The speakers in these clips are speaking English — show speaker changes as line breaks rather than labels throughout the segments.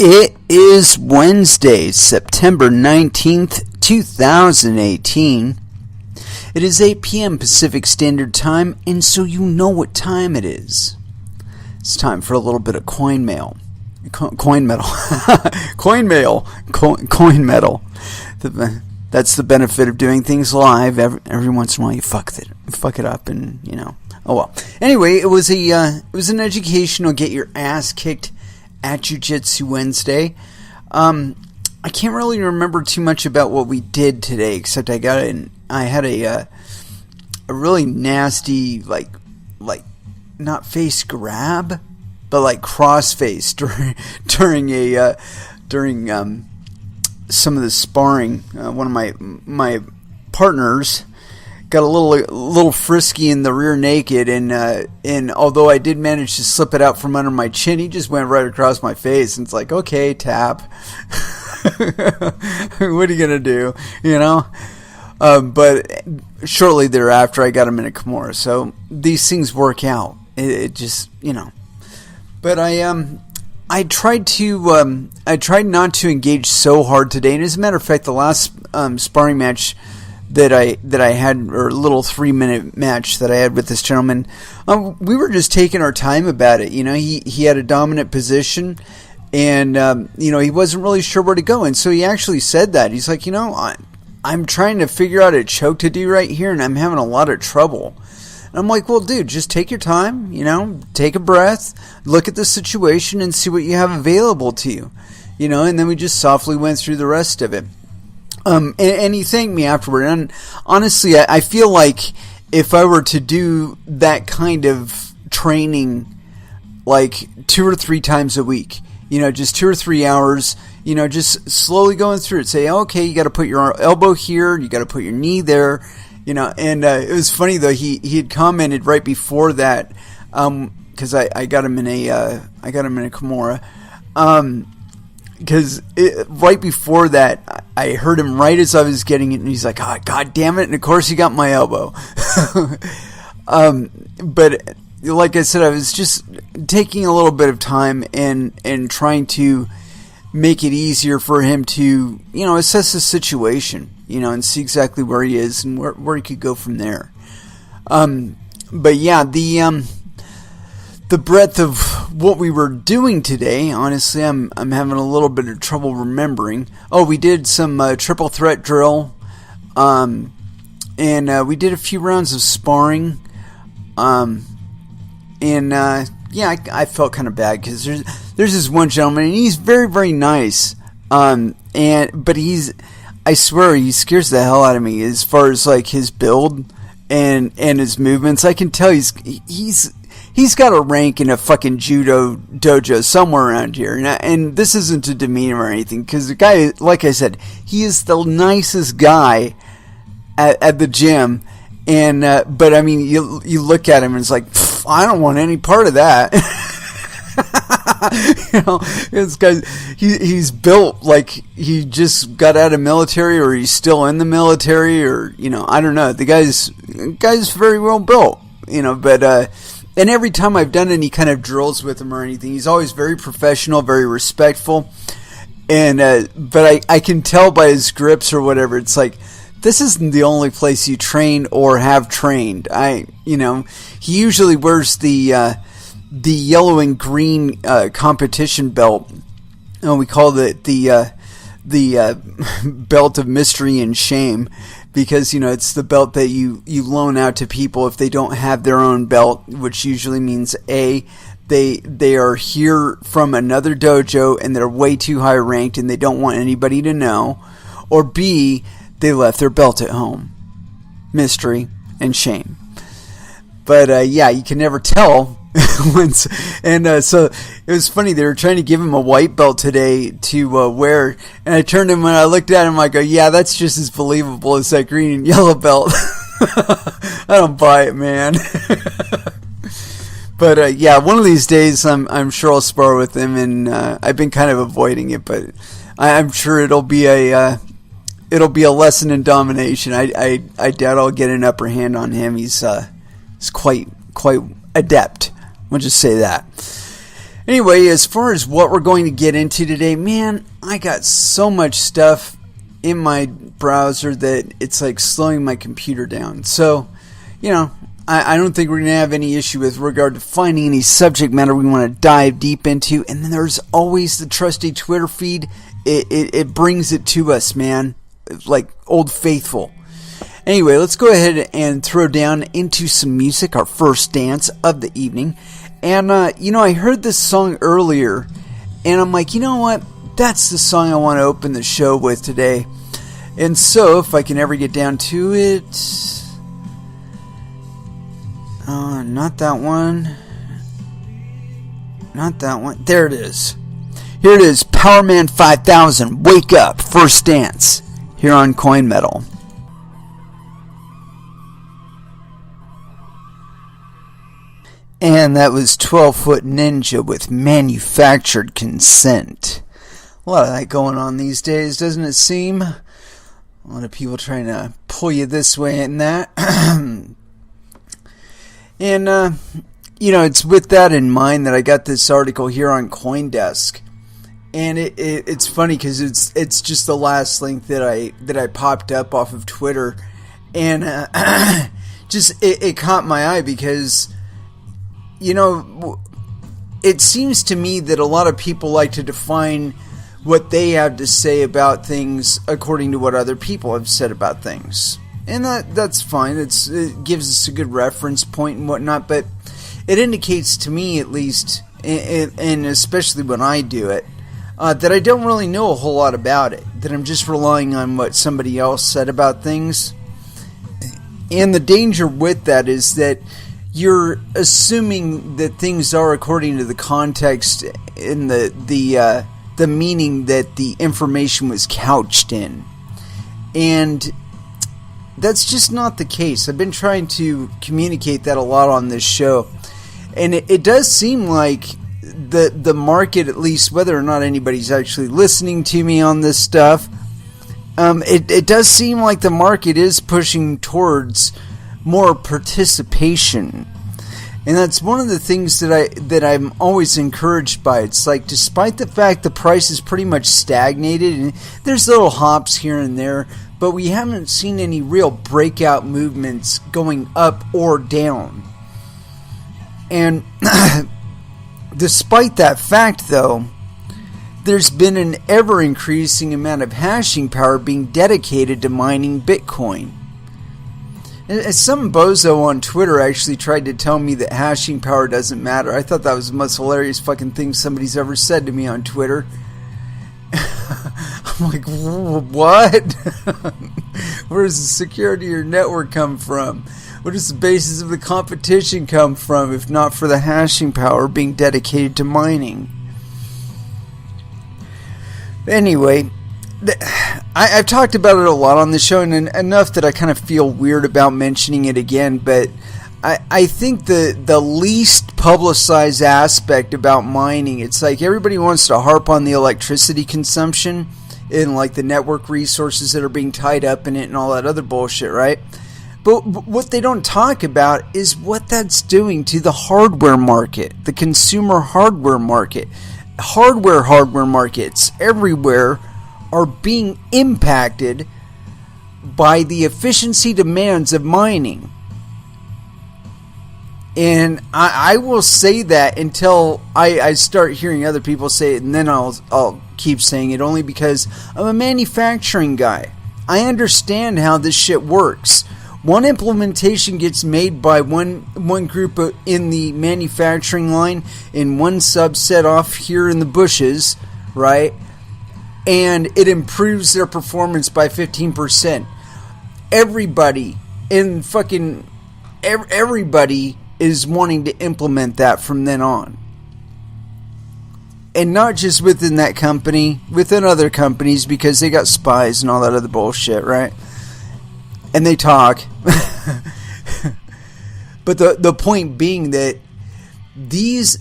It is Wednesday, September 19th, 2018. It is 8 p.m. Pacific Standard Time, and so you know what time it is. It's time for a little bit of coin mail. Coin metal. Coin mail. Coin metal. That's the benefit of doing things live. Every once in a while you fuck it up, and you know. Oh well. Anyway, it was an educational get your ass kicked at Jiu-Jitsu Wednesday. I can't really remember too much about what we did today, except I had a really nasty like not face grab, but like cross face during some of the sparring. One of my partners got a little frisky in the rear naked, and although I did manage to slip it out from under my chin, he just went right across my face, and it's like, okay, tap. What are you gonna do, you know? But shortly thereafter, I got him in a Kimura, so these things work out. It just, you know. But I tried not to engage so hard today, and as a matter of fact, the last sparring match that I had, or little 3-minute match that I had with this gentleman, we were just taking our time about it. You know, he had a dominant position, and you know, he wasn't really sure where to go, and so he actually said that. He's like, you know, I'm trying to figure out a choke to do right here, and I'm having a lot of trouble. And I'm like, well, dude, just take your time, you know, take a breath, look at the situation, and see what you have available to you, you know. And then we just softly went through the rest of it. And he thanked me afterward. And honestly, I feel like if I were to do that kind of training like 2 or 3 times a week, you know, just 2 or 3 hours, you know, just slowly going through it, say, okay, you got to put your elbow here, you got to put your knee there, you know. And it was funny though, he had commented right before that, because I got him in a Kimura, because right before that, I heard him right as I was getting it, and he's like, oh, God damn it, and of course he got my elbow. But like I said, I was just taking a little bit of time and trying to make it easier for him to, you know, assess the situation, you know, and see exactly where he is and where he could go from there. But yeah, the breadth of what we were doing today, honestly, I'm having a little bit of trouble remembering. Oh, we did some triple threat drill, and we did a few rounds of sparring, and yeah, I felt kind of bad because there's this one gentleman, and he's very, very nice, but I swear, he scares the hell out of me as far as like his build and his movements. I can tell he's got a rank in a fucking judo dojo somewhere around here. And this isn't to demean him or anything, because the guy, like I said, he is the nicest guy at the gym. And but I mean, you look at him and it's like, I don't want any part of that. You know, this guy, he's built like he just got out of military, or he's still in the military, or, you know, I don't know. The guy's very well built, you know, but and every time I've done any kind of drills with him or anything, he's always very professional, very respectful. And but I can tell by his grips or whatever, it's like, this isn't the only place you train or have trained. You know, he usually wears the yellow and green competition belt, and we call it the belt of mystery and shame, because, you know, it's the belt that you loan out to people if they don't have their own belt, which usually means A, they are here from another dojo and they're way too high ranked and they don't want anybody to know, or B, they left their belt at home. Mystery and shame. But yeah, you can never tell. And so it was funny, they were trying to give him a white belt today to wear, and I turned him and I looked at him, I go, yeah, that's just as believable as that green and yellow belt. I don't buy it, man. But yeah, one of these days I'm sure I'll spar with him, and I've been kind of avoiding it, but I'm sure it'll be a lesson in domination. I doubt I'll get an upper hand on him. He's quite adept. We'll just say that. Anyway, as far as what we're going to get into today, man, I got so much stuff in my browser that it's like slowing my computer down. So, I don't think we're going to have any issue with regard to finding any subject matter we want to dive deep into. And then there's always the trusty Twitter feed. It brings it to us, man, like Old Faithful. Anyway, let's go ahead and throw down into some music, our first dance of the evening. And, I heard this song earlier, and I'm like, you know what? That's the song I want to open the show with today. And so, if I can ever get down to it... not that one. Not that one. There it is. Here it is. Powerman 5000. Wake Up. First Dance. Here on Coin Metal. And that was 12-Foot Ninja with Manufactured Consent. A lot of that going on these days, doesn't it seem? A lot of people trying to pull you this way and that. And, it's with that in mind that I got this article here on CoinDesk. And it's funny because it's just the last link that I popped up off of Twitter. And it caught my eye because... it seems to me that a lot of people like to define what they have to say about things according to what other people have said about things. And that's fine. It gives us a good reference point and whatnot, but it indicates to me, at least, and especially when I do it, that I don't really know a whole lot about it, that I'm just relying on what somebody else said about things. And the danger with that is that you're assuming that things are according to the context and the meaning that the information was couched in. And that's just not the case. I've been trying to communicate that a lot on this show. And it does seem like the market, at least whether or not anybody's actually listening to me on this stuff, it does seem like the market is pushing towards more participation. And that's one of the things that I'm always encouraged by. It's like, despite the fact the price is pretty much stagnated and there's little hops here and there, but we haven't seen any real breakout movements going up or down. And despite that fact, though, there's been an ever-increasing amount of hashing power being dedicated to mining Bitcoin. Some bozo on Twitter actually tried to tell me that hashing power doesn't matter. I thought that was the most hilarious fucking thing somebody's ever said to me on Twitter. I'm like, what? Where does the security of your network come from? Where does the basis of the competition come from, if not for the hashing power being dedicated to mining? Anyway, I've talked about it a lot on the show, and enough that I kind of feel weird about mentioning it again, but I think the least publicized aspect about mining, it's like everybody wants to harp on the electricity consumption and like the network resources that are being tied up in it and all that other bullshit, right? But what they don't talk about is what that's doing to the hardware market, the consumer hardware market. Hardware markets everywhere are being impacted by the efficiency demands of mining. And I will say that until I start hearing other people say it, and then I'll keep saying it, only because I'm a manufacturing guy. I understand how this shit works. One implementation gets made by one group in the manufacturing line in one subset off here in the bushes, right? And it improves their performance by 15%. Everybody everybody is wanting to implement that from then on. And not just within that company, within other companies, because they got spies and all that other bullshit, right? And they talk. But the point being that these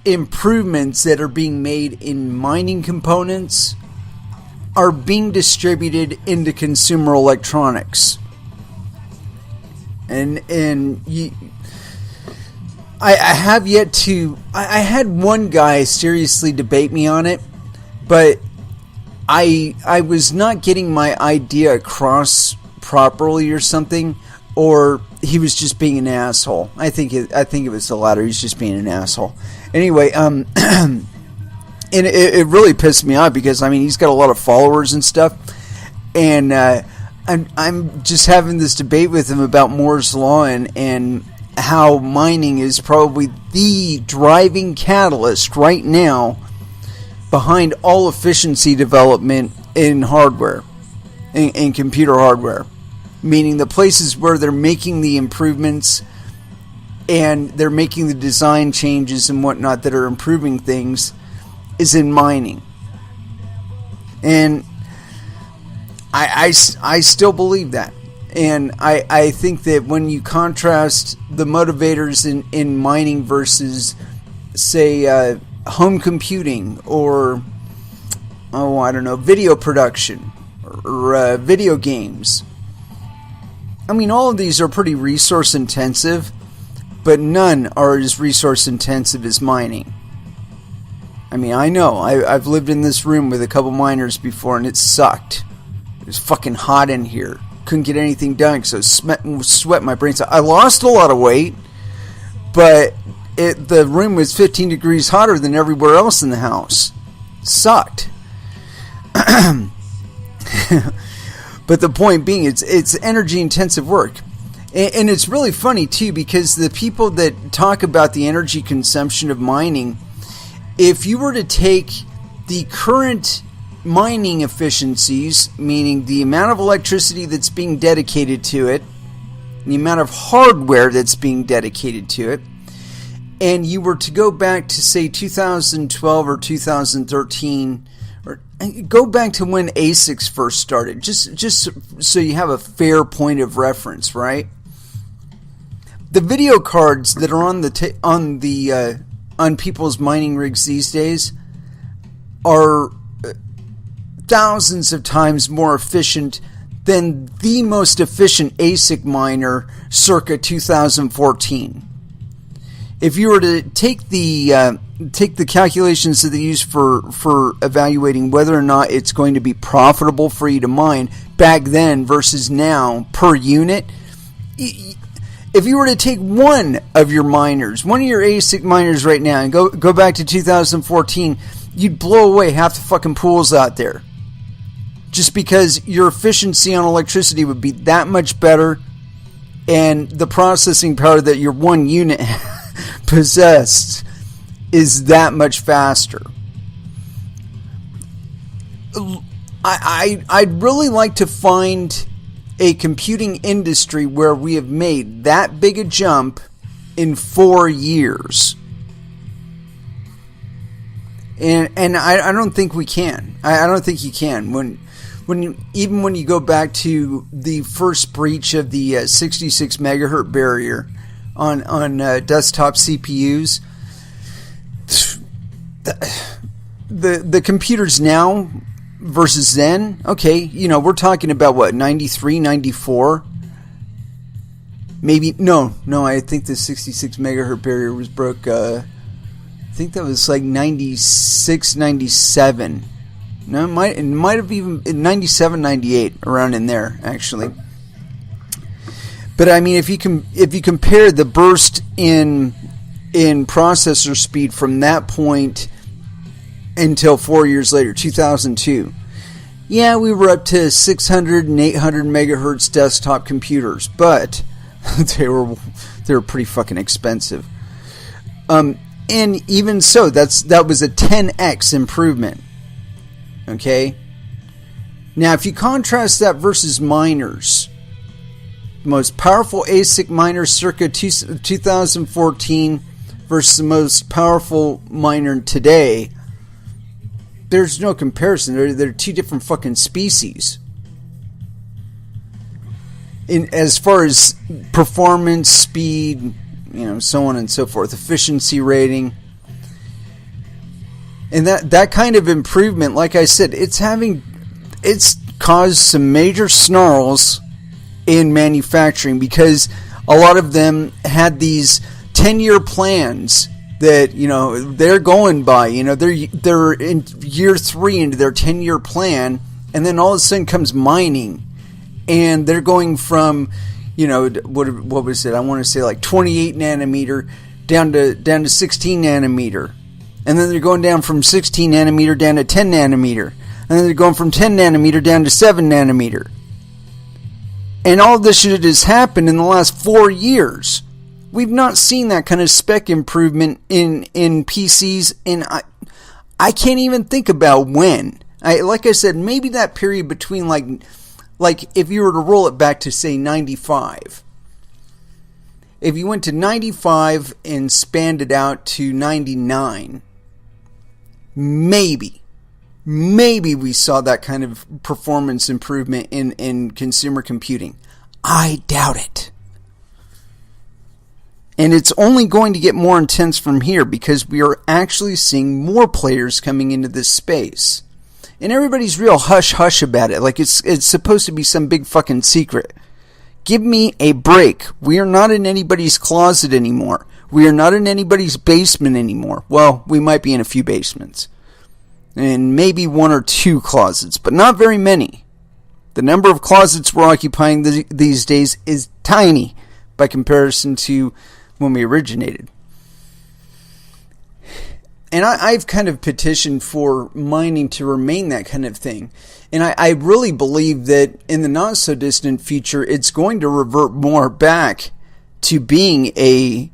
improvements that are being made in mining components are being distributed into consumer electronics. And I have yet to. I had one guy seriously debate me on it, but I was not getting my idea across properly or something, or he was just being an asshole. I think it was the latter. He's just being an asshole. Anyway, and it really pissed me off because I mean he's got a lot of followers and stuff, and I'm just having this debate with him about Moore's Law and how mining is probably the driving catalyst right now behind all efficiency development in hardware, in computer hardware. Meaning the places where they're making the improvements and they're making the design changes and whatnot that are improving things is in mining. And I still believe that. And I think that when you contrast the motivators in mining versus, say, home computing or, I don't know, video production or video games. I mean, all of these are pretty resource intensive, but none are as resource intensive as mining. I mean, I know. I've lived in this room with a couple miners before, and it sucked. It was fucking hot in here. Couldn't get anything done because I sweat my brains out. I lost a lot of weight, but the room was 15 degrees hotter than everywhere else in the house. It sucked. But the point being, it's energy intensive work. And it's really funny too, because the people that talk about the energy consumption of mining, if you were to take the current mining efficiencies, meaning the amount of electricity that's being dedicated to it, the amount of hardware that's being dedicated to it, and you were to go back to, say, 2012 or 2013, or go back to when ASICs first started, just so you have a fair point of reference, right? The video cards that are on people's mining rigs these days are thousands of times more efficient than the most efficient ASIC miner circa 2014. If you were to take the calculations that they use for evaluating whether or not it's going to be profitable for you to mine back then versus now per unit, if you were to take one of your miners, one of your ASIC miners right now, and go back to 2014, you'd blow away half the fucking pools out there. Just because your efficiency on electricity would be that much better, and the processing power that your one unit possessed is that much faster. I'd really like to find a computing industry where we have made that big a jump in 4 years. And I don't think we can. I don't think you can. Even when you go back to the first breach of the 66 megahertz barrier on desktop CPUs, the computers now versus then, okay, we're talking about what, 93, 94? Maybe, no, I think the 66 megahertz barrier was broke, I think that was like 96, 97. No, it might have even 97, 98, around in there, actually. But I mean, if you compare the burst in processor speed from that point until 4 years later, 2002, yeah, we were up to 600 and 800 megahertz desktop computers, but they were pretty fucking expensive. And even so, that was a 10x improvement. Okay? Now, if you contrast that versus miners, the most powerful ASIC miner circa 2014 versus the most powerful miner today, there's no comparison. They're two different fucking species. As far as performance, speed, so on and so forth, efficiency rating. And that kind of improvement, like I said, it's caused some major snarls in manufacturing, because a lot of them had these 10-year plans that, you know, they're going by. You know, they're in year 3 into their 10-year plan, and then all of a sudden comes mining, and they're going from, you know, what was it? I want to say like 28 nanometer down to 16 nanometer, and then they're going down from 16 nanometer down to 10 nanometer, and then they're going from 10 nanometer down to 7 nanometer. And all of this shit has happened in the last 4 years. We've not seen that kind of spec improvement in PCs, and I can't even think about when. Like I said, maybe that period between like if you were to roll it back to, say, 95. If you went to 95 and spanned it out to 99, maybe we saw that kind of performance improvement in consumer computing. I doubt it. And it's only going to get more intense from here because we are actually seeing more players coming into this space. And everybody's real hush-hush about it, like it's supposed to be some big fucking secret. Give me a break. We are not in anybody's closet anymore. We are not in anybody's basement anymore. Well, we might be in a few basements. And maybe 1 or 2 closets, but not very many. The number of closets we're occupying these days is tiny by comparison to when we originated. And I've kind of petitioned for mining to remain that kind of thing. And I really believe that in the not so distant future, it's going to revert more back to being a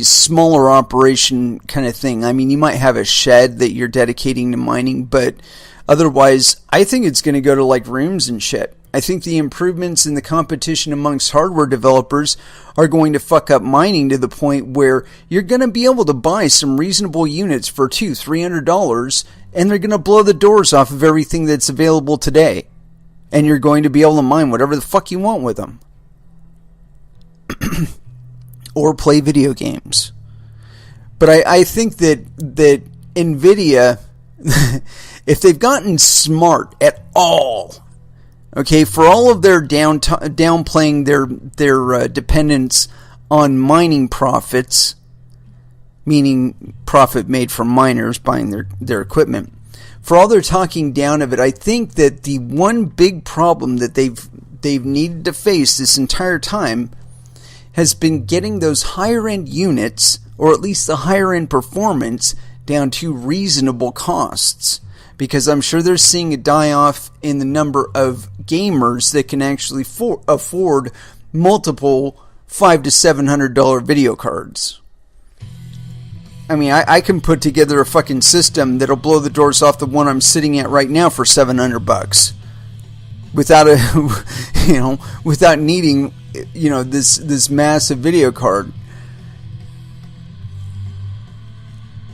smaller operation kind of thing. I mean, you might have a shed that you're dedicating to mining, but otherwise, I think it's going to go to like rooms and shit. I think the improvements in the competition amongst hardware developers are going to fuck up mining to the point where you're going to be able to buy some reasonable units for $200-$300, and they're going to blow the doors off of everything that's available today. And you're going to be able to mine whatever the fuck you want with them. Or play video games. But I think that NVIDIA, if they've gotten smart at all, okay, for all of their downplaying their dependence on mining profits, meaning profit made from miners buying their equipment, for all their talking down of it, I think that the one big problem that they've needed to face this entire time has been getting those higher end units, or at least the higher end performance, down to reasonable costs. Because I'm sure they're seeing a die-off in the number of gamers that can actually afford multiple $500 to $700 video cards. I mean, I can put together a fucking system that'll blow the doors off the one I'm sitting at right now for $700 without without needing, this massive video card.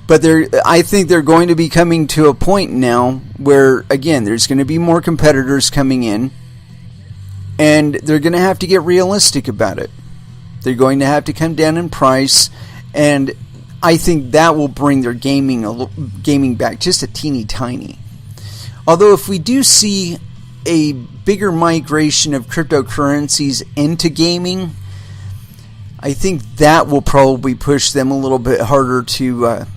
But I think they're going to be coming to a point now where, again, there's going to be more competitors coming in, and they're going to have to get realistic about it. They're going to have to come down in price, and I think that will bring their gaming back just a teeny tiny. Although if we do see a bigger migration of cryptocurrencies into gaming, I think that will probably push them a little bit harder to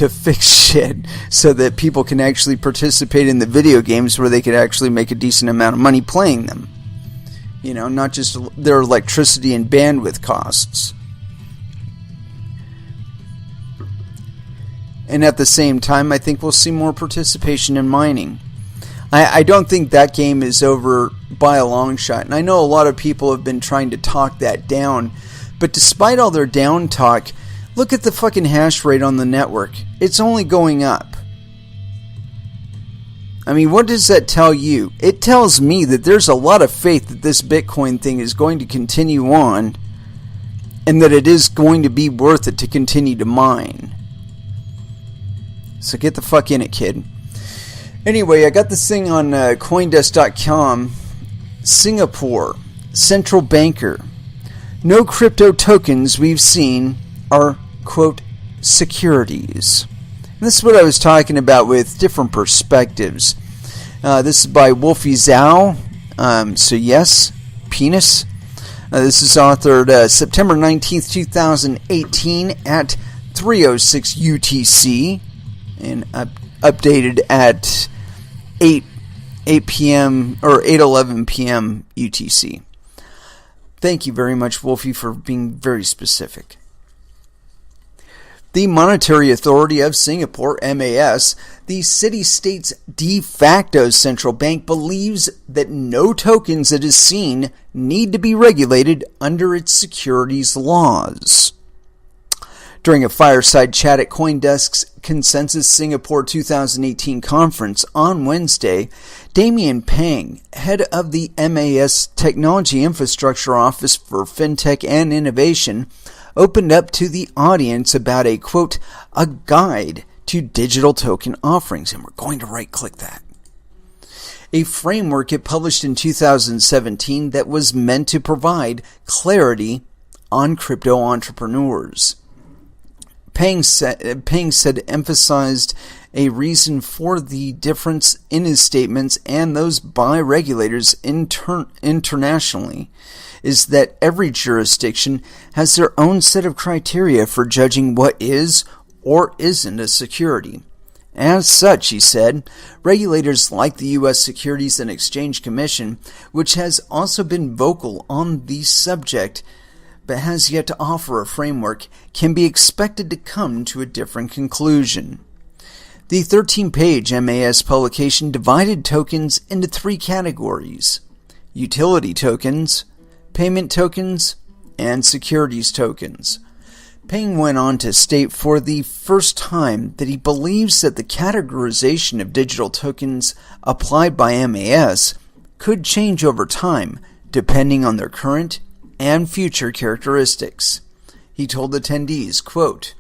fix shit so that people can actually participate in the video games where they could actually make a decent amount of money playing them. Not just their electricity and bandwidth costs. And at the same time, I think we'll see more participation in mining. I don't think that game is over by a long shot. And I know a lot of people have been trying to talk that down. But despite all their down talk, look at the fucking hash rate on the network. It's only going up. I mean, what does that tell you? It tells me that there's a lot of faith that this Bitcoin thing is going to continue on, and that it is going to be worth it to continue to mine. So get the fuck in it, kid. Anyway, I got this thing on Coindesk.com. Singapore, central banker. No crypto tokens we've seen are, quote, securities. And this is what I was talking about with different perspectives. This is by Wolfie Zhao. So yes, penis. This is authored September 19th, 2018 at 3:06 UTC and updated at 8 p.m. or 8:11 p.m. UTC. Thank you very much, Wolfie, for being very specific. The Monetary Authority of Singapore, MAS, the city-state's de facto central bank, believes that no tokens it has seen need to be regulated under its securities laws. During a fireside chat at CoinDesk's Consensus Singapore 2018 conference on Wednesday, Damian Pang, head of the MAS Technology Infrastructure Office for FinTech and Innovation, opened up to the audience about a, quote, a guide to digital token offerings, and we're going to right-click that. A framework it published in 2017 that was meant to provide clarity on crypto entrepreneurs. Pang said emphasized a reason for the difference in his statements and those by regulators internationally is that every jurisdiction has their own set of criteria for judging what is or isn't a security. As such, he said, regulators like the U.S. Securities and Exchange Commission, which has also been vocal on the subject but has yet to offer a framework, can be expected to come to a different conclusion. The 13-page MAS publication divided tokens into three categories: utility tokens, payment tokens, and securities tokens. Pang went on to state for the first time that he believes that the categorization of digital tokens applied by MAS could change over time, depending on their current and future characteristics. He told attendees, quote,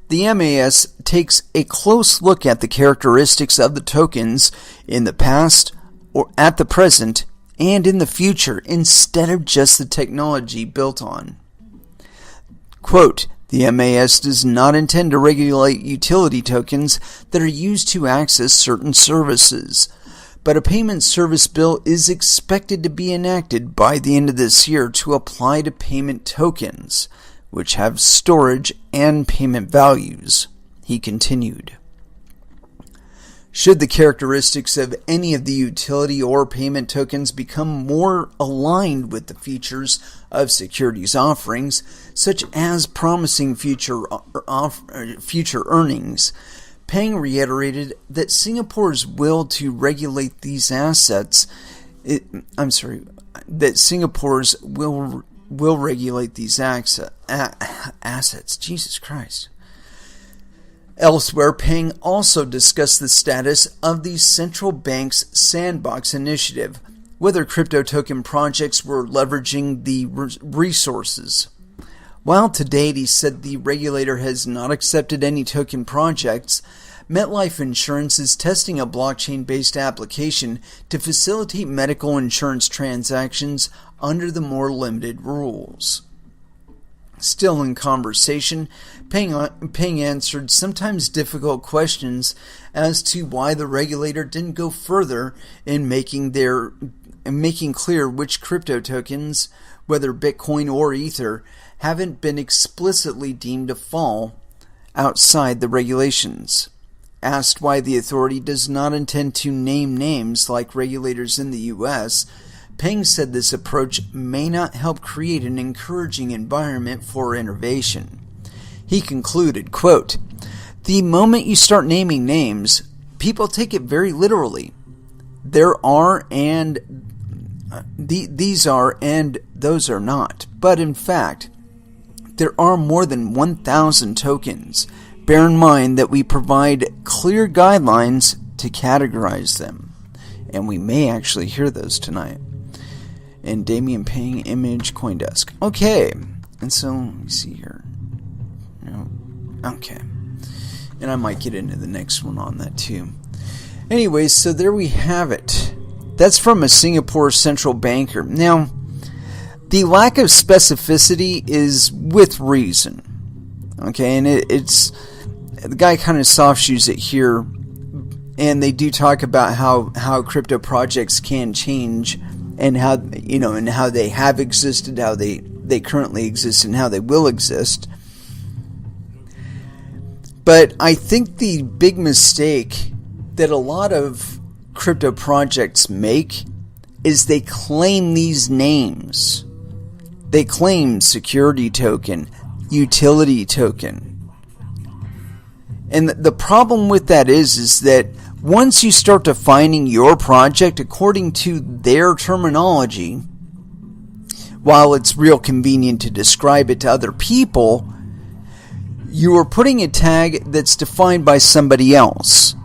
the MAS takes a close look at the characteristics of the tokens in the past or at the present and in the future instead of just the technology built on. Quote, the MAS does not intend to regulate utility tokens that are used to access certain services, but a payment service bill is expected to be enacted by the end of this year to apply to payment tokens, which have storage and payment values, he continued. Should the characteristics of any of the utility or payment tokens become more aligned with the features of securities offerings, such as promising future earnings, Pang reiterated that Singapore's will to regulate these assets. That Singapore's will regulate these assets. Jesus Christ. Elsewhere, Pang also discussed the status of the central bank's sandbox initiative, whether crypto token projects were leveraging the resources. While to date he said the regulator has not accepted any token projects, MetLife Insurance is testing a blockchain-based application to facilitate medical insurance transactions under the more limited rules. Still in conversation, Pang answered sometimes difficult questions as to why the regulator didn't go further in making clear which crypto tokens, whether Bitcoin or Ether, haven't been explicitly deemed to fall outside the regulations. Asked why the authority does not intend to name names like regulators in the U.S., Pang said this approach may not help create an encouraging environment for innovation. He concluded, quote, the moment you start naming names, people take it very literally. There are and these are and those are not. But in fact, there are more than 1,000 tokens. Bear in mind that we provide clear guidelines to categorize them. And we may actually hear those tonight. And Damian Pang, image, CoinDesk. Okay. And so, let me see here. No. Okay. And I might get into the next one on that too. Anyways, so there we have it. That's from a Singapore central banker. Now, the lack of specificity is with reason. Okay, and it's the guy kind of soft shoes it here, and they do talk about how crypto projects can change and how, and how they have existed, how they currently exist, and how they will exist. But I think the big mistake that a lot of crypto projects make is they claim these names. They claim security token, utility token. And the problem with that is that once you start defining your project according to their terminology, while it's real convenient to describe it to other people, you are putting a tag that's defined by somebody else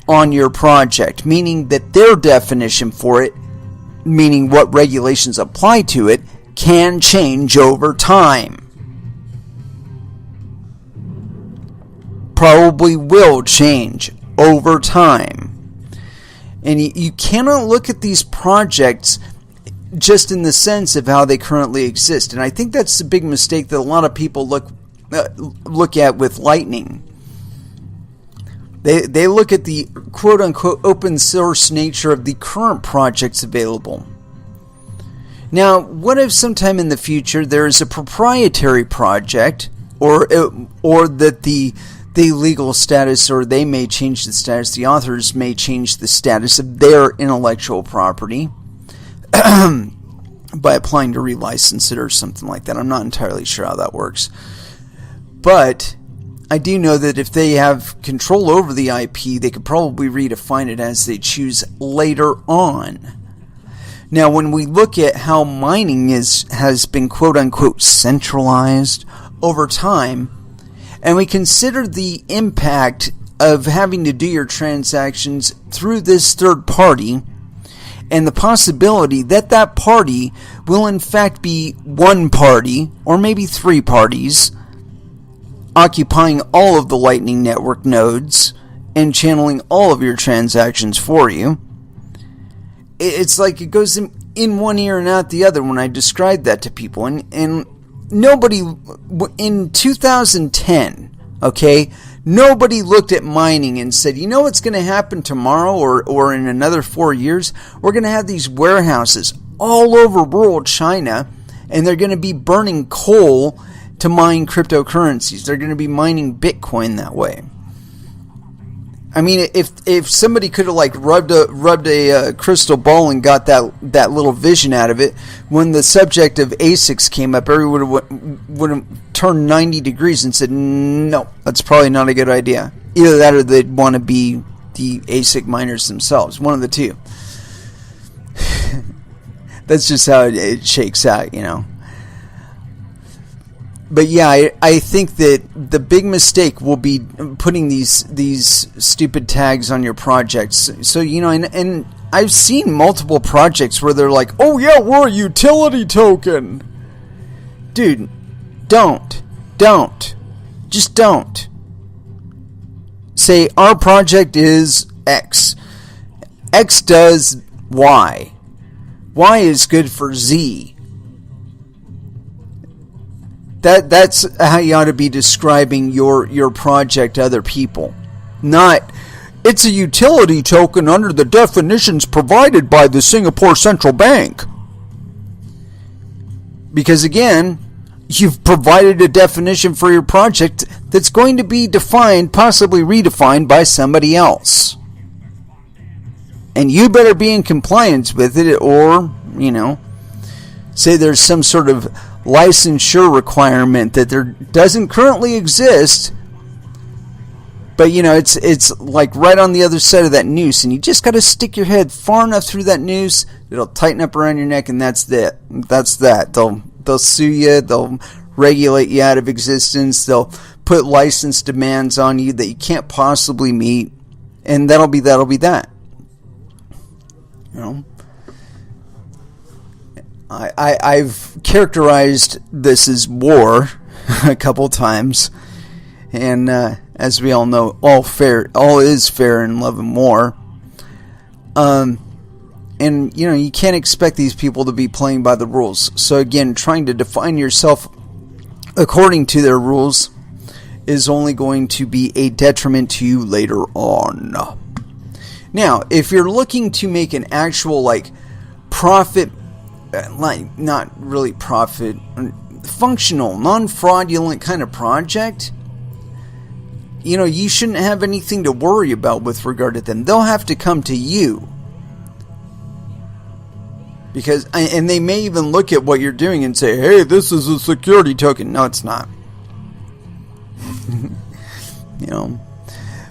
on your project, meaning that their definition for it, meaning what regulations apply to it, can change over time. Probably will change over time. And you cannot look at these projects just in the sense of how they currently exist. And I think that's the big mistake that a lot of people look at with Lightning. They look at the quote-unquote open source nature of the current projects available. Now, what if sometime in the future there is a proprietary project, or that the legal status, or they may change the status, the authors may change the status of their intellectual property by applying to relicense it or something like that. I'm not entirely sure how that works. But I do know that if they have control over the IP, they could probably redefine it as they choose later on. Now, when we look at how mining has been quote-unquote centralized over time, and we consider the impact of having to do your transactions through this third party, and the possibility that that party will in fact be one party, or maybe three parties, occupying all of the Lightning Network nodes and channeling all of your transactions for you. It's like it goes in one ear and out the other when I describe that to people. And nobody, in 2010, okay, nobody looked at mining and said, you know what's going to happen tomorrow or in another 4 years? We're going to have these warehouses all over rural China, and they're going to be burning coal to mine cryptocurrencies. They're going to be mining Bitcoin that way. I mean, if somebody could have like rubbed a crystal ball and got that little vision out of it, when the subject of ASICs came up, everyone would have turned 90 degrees and said, no, that's probably not a good idea. Either that or they'd want to be the ASIC miners themselves. One of the two. That's just how it shakes out, But yeah, I think that the big mistake will be putting these stupid tags on your projects. So, and I've seen multiple projects where they're like, oh yeah, we're a utility token. Dude, don't. Just don't. Say, our project is X. X does Y. Y is good for Z. That's how you ought to be describing your project to other people. Not, it's a utility token under the definitions provided by the Singapore Central Bank. Because again, you've provided a definition for your project that's going to be defined, possibly redefined by somebody else. And you better be in compliance with it, or, say there's some sort of licensure requirement that there doesn't currently exist, but it's like right on the other side of that noose, and you just got to stick your head far enough through that noose, it'll tighten up around your neck, and that's that. They'll sue you, they'll regulate you out of existence, they'll put license demands on you that you can't possibly meet, and that'll be that. I've characterized this as war a couple times, and as we all know, all is fair in love and war. And you can't expect these people to be playing by the rules. So again, trying to define yourself according to their rules is only going to be a detriment to you later on. Now, if you're looking to make an actual profit like not really profit, functional, non-fraudulent kind of project, you shouldn't have anything to worry about with regard to them. They'll have to come to you. And they may even look at what you're doing and say, hey, this is a security token. No, it's not.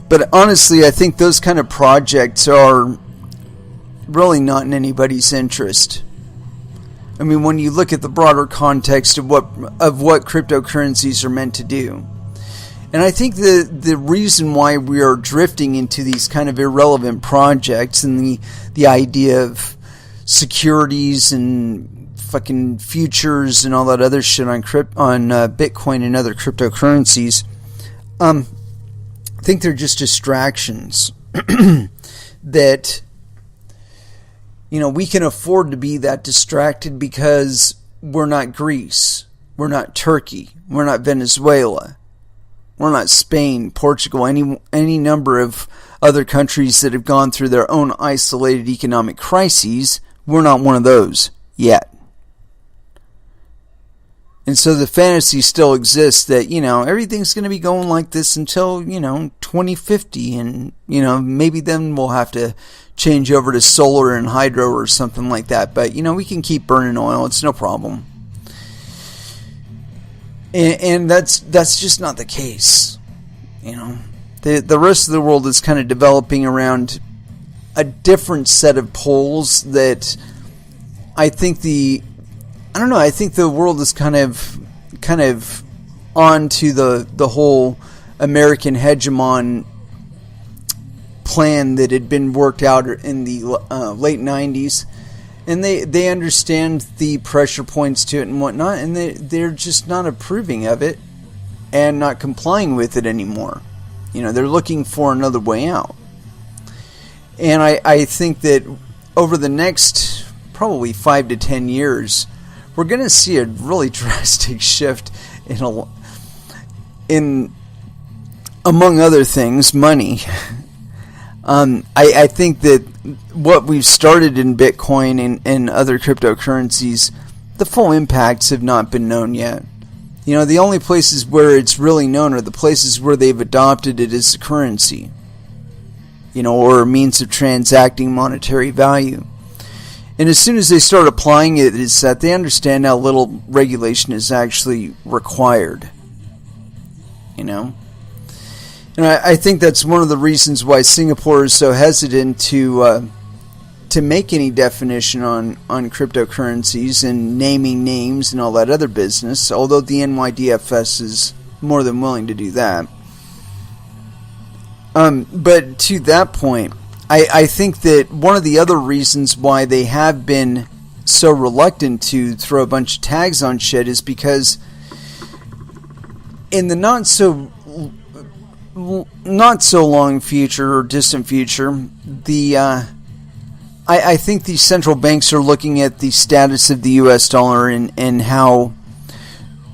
But honestly, I think those kind of projects are really not in anybody's interest. I mean, when you look at the broader context of what cryptocurrencies are meant to do. And I think the reason why we are drifting into these kind of irrelevant projects and the idea of securities and fucking futures and all that other shit on Bitcoin and other cryptocurrencies, I think they're just distractions that we can afford to be that distracted because we're not Greece, we're not Turkey, we're not Venezuela, we're not Spain, Portugal, any number of other countries that have gone through their own isolated economic crises. We're not one of those yet. And so the fantasy still exists that, everything's going to be going like this until, 2050. And, maybe then we'll have to change over to solar and hydro or something like that. But, we can keep burning oil. It's no problem. And that's just not the case. The rest of the world is kind of developing around a different set of poles that I think the world is kind of onto the whole American hegemon plan that had been worked out in the late 90s, and they understand the pressure points to it and whatnot, and they're just not approving of it and not complying with it anymore. They're looking for another way out. And I think that over the next probably 5 to 10 years, we're going to see a really drastic shift in among other things, money. I think that what we've started in Bitcoin and other cryptocurrencies, the full impacts have not been known yet. The only places where it's really known are the places where they've adopted it as a currency, or a means of transacting monetary value. And as soon as they start applying it, it's that they understand how little regulation is actually required. And I think that's one of the reasons why Singapore is so hesitant to make any definition on cryptocurrencies and naming names and all that other business, although the NYDFS is more than willing to do that. But to that point, I think that one of the other reasons why they have been so reluctant to throw a bunch of tags on shit is because in the not so long future or distant future, I think the central banks are looking at the status of the US dollar and how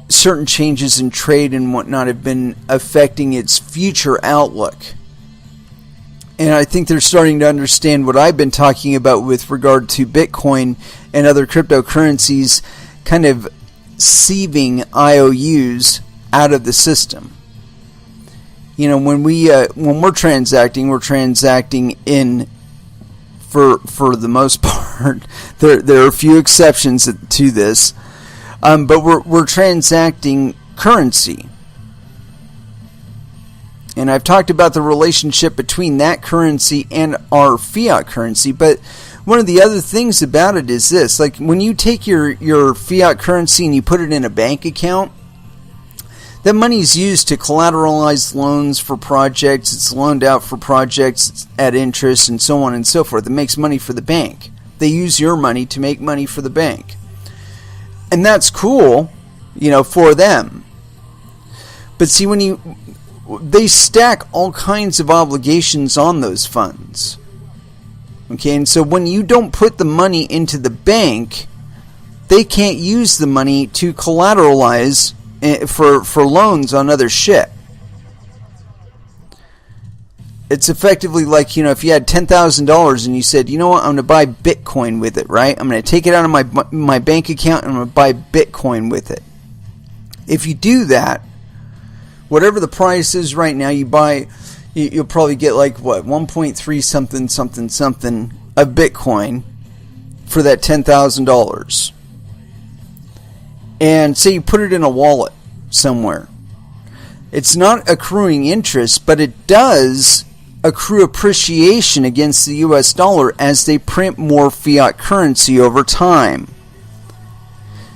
certain changes in trade and whatnot have been affecting its future outlook. And I think they're starting to understand what I've been talking about with regard to Bitcoin and other cryptocurrencies kind of sieving IOUs out of the system. When we're transacting in, for the most part, there are a few exceptions to this, but we're transacting currency. And I've talked about the relationship between that currency and our fiat currency. But one of the other things about it is this. Like when you take your fiat currency and you put it in a bank account, that money is used to collateralize loans for projects. It's loaned out for projects at interest and so on and so forth. It makes money for the bank. They use your money to make money for the bank. And that's cool, for them. But see, they stack all kinds of obligations on those funds. Okay, and so when you don't put the money into the bank, they can't use the money to collateralize for loans on other shit. It's effectively like, if you had $10,000 and you said, you know what, I'm going to buy Bitcoin with it, right? I'm going to take it out of my bank account and I'm going to buy Bitcoin with it. If you do that, whatever the price is right now, you'll probably get like, 1.3 something of Bitcoin for that $10,000. And say you put it in a wallet somewhere. It's not accruing interest, but it does accrue appreciation against the US dollar as they print more fiat currency over time.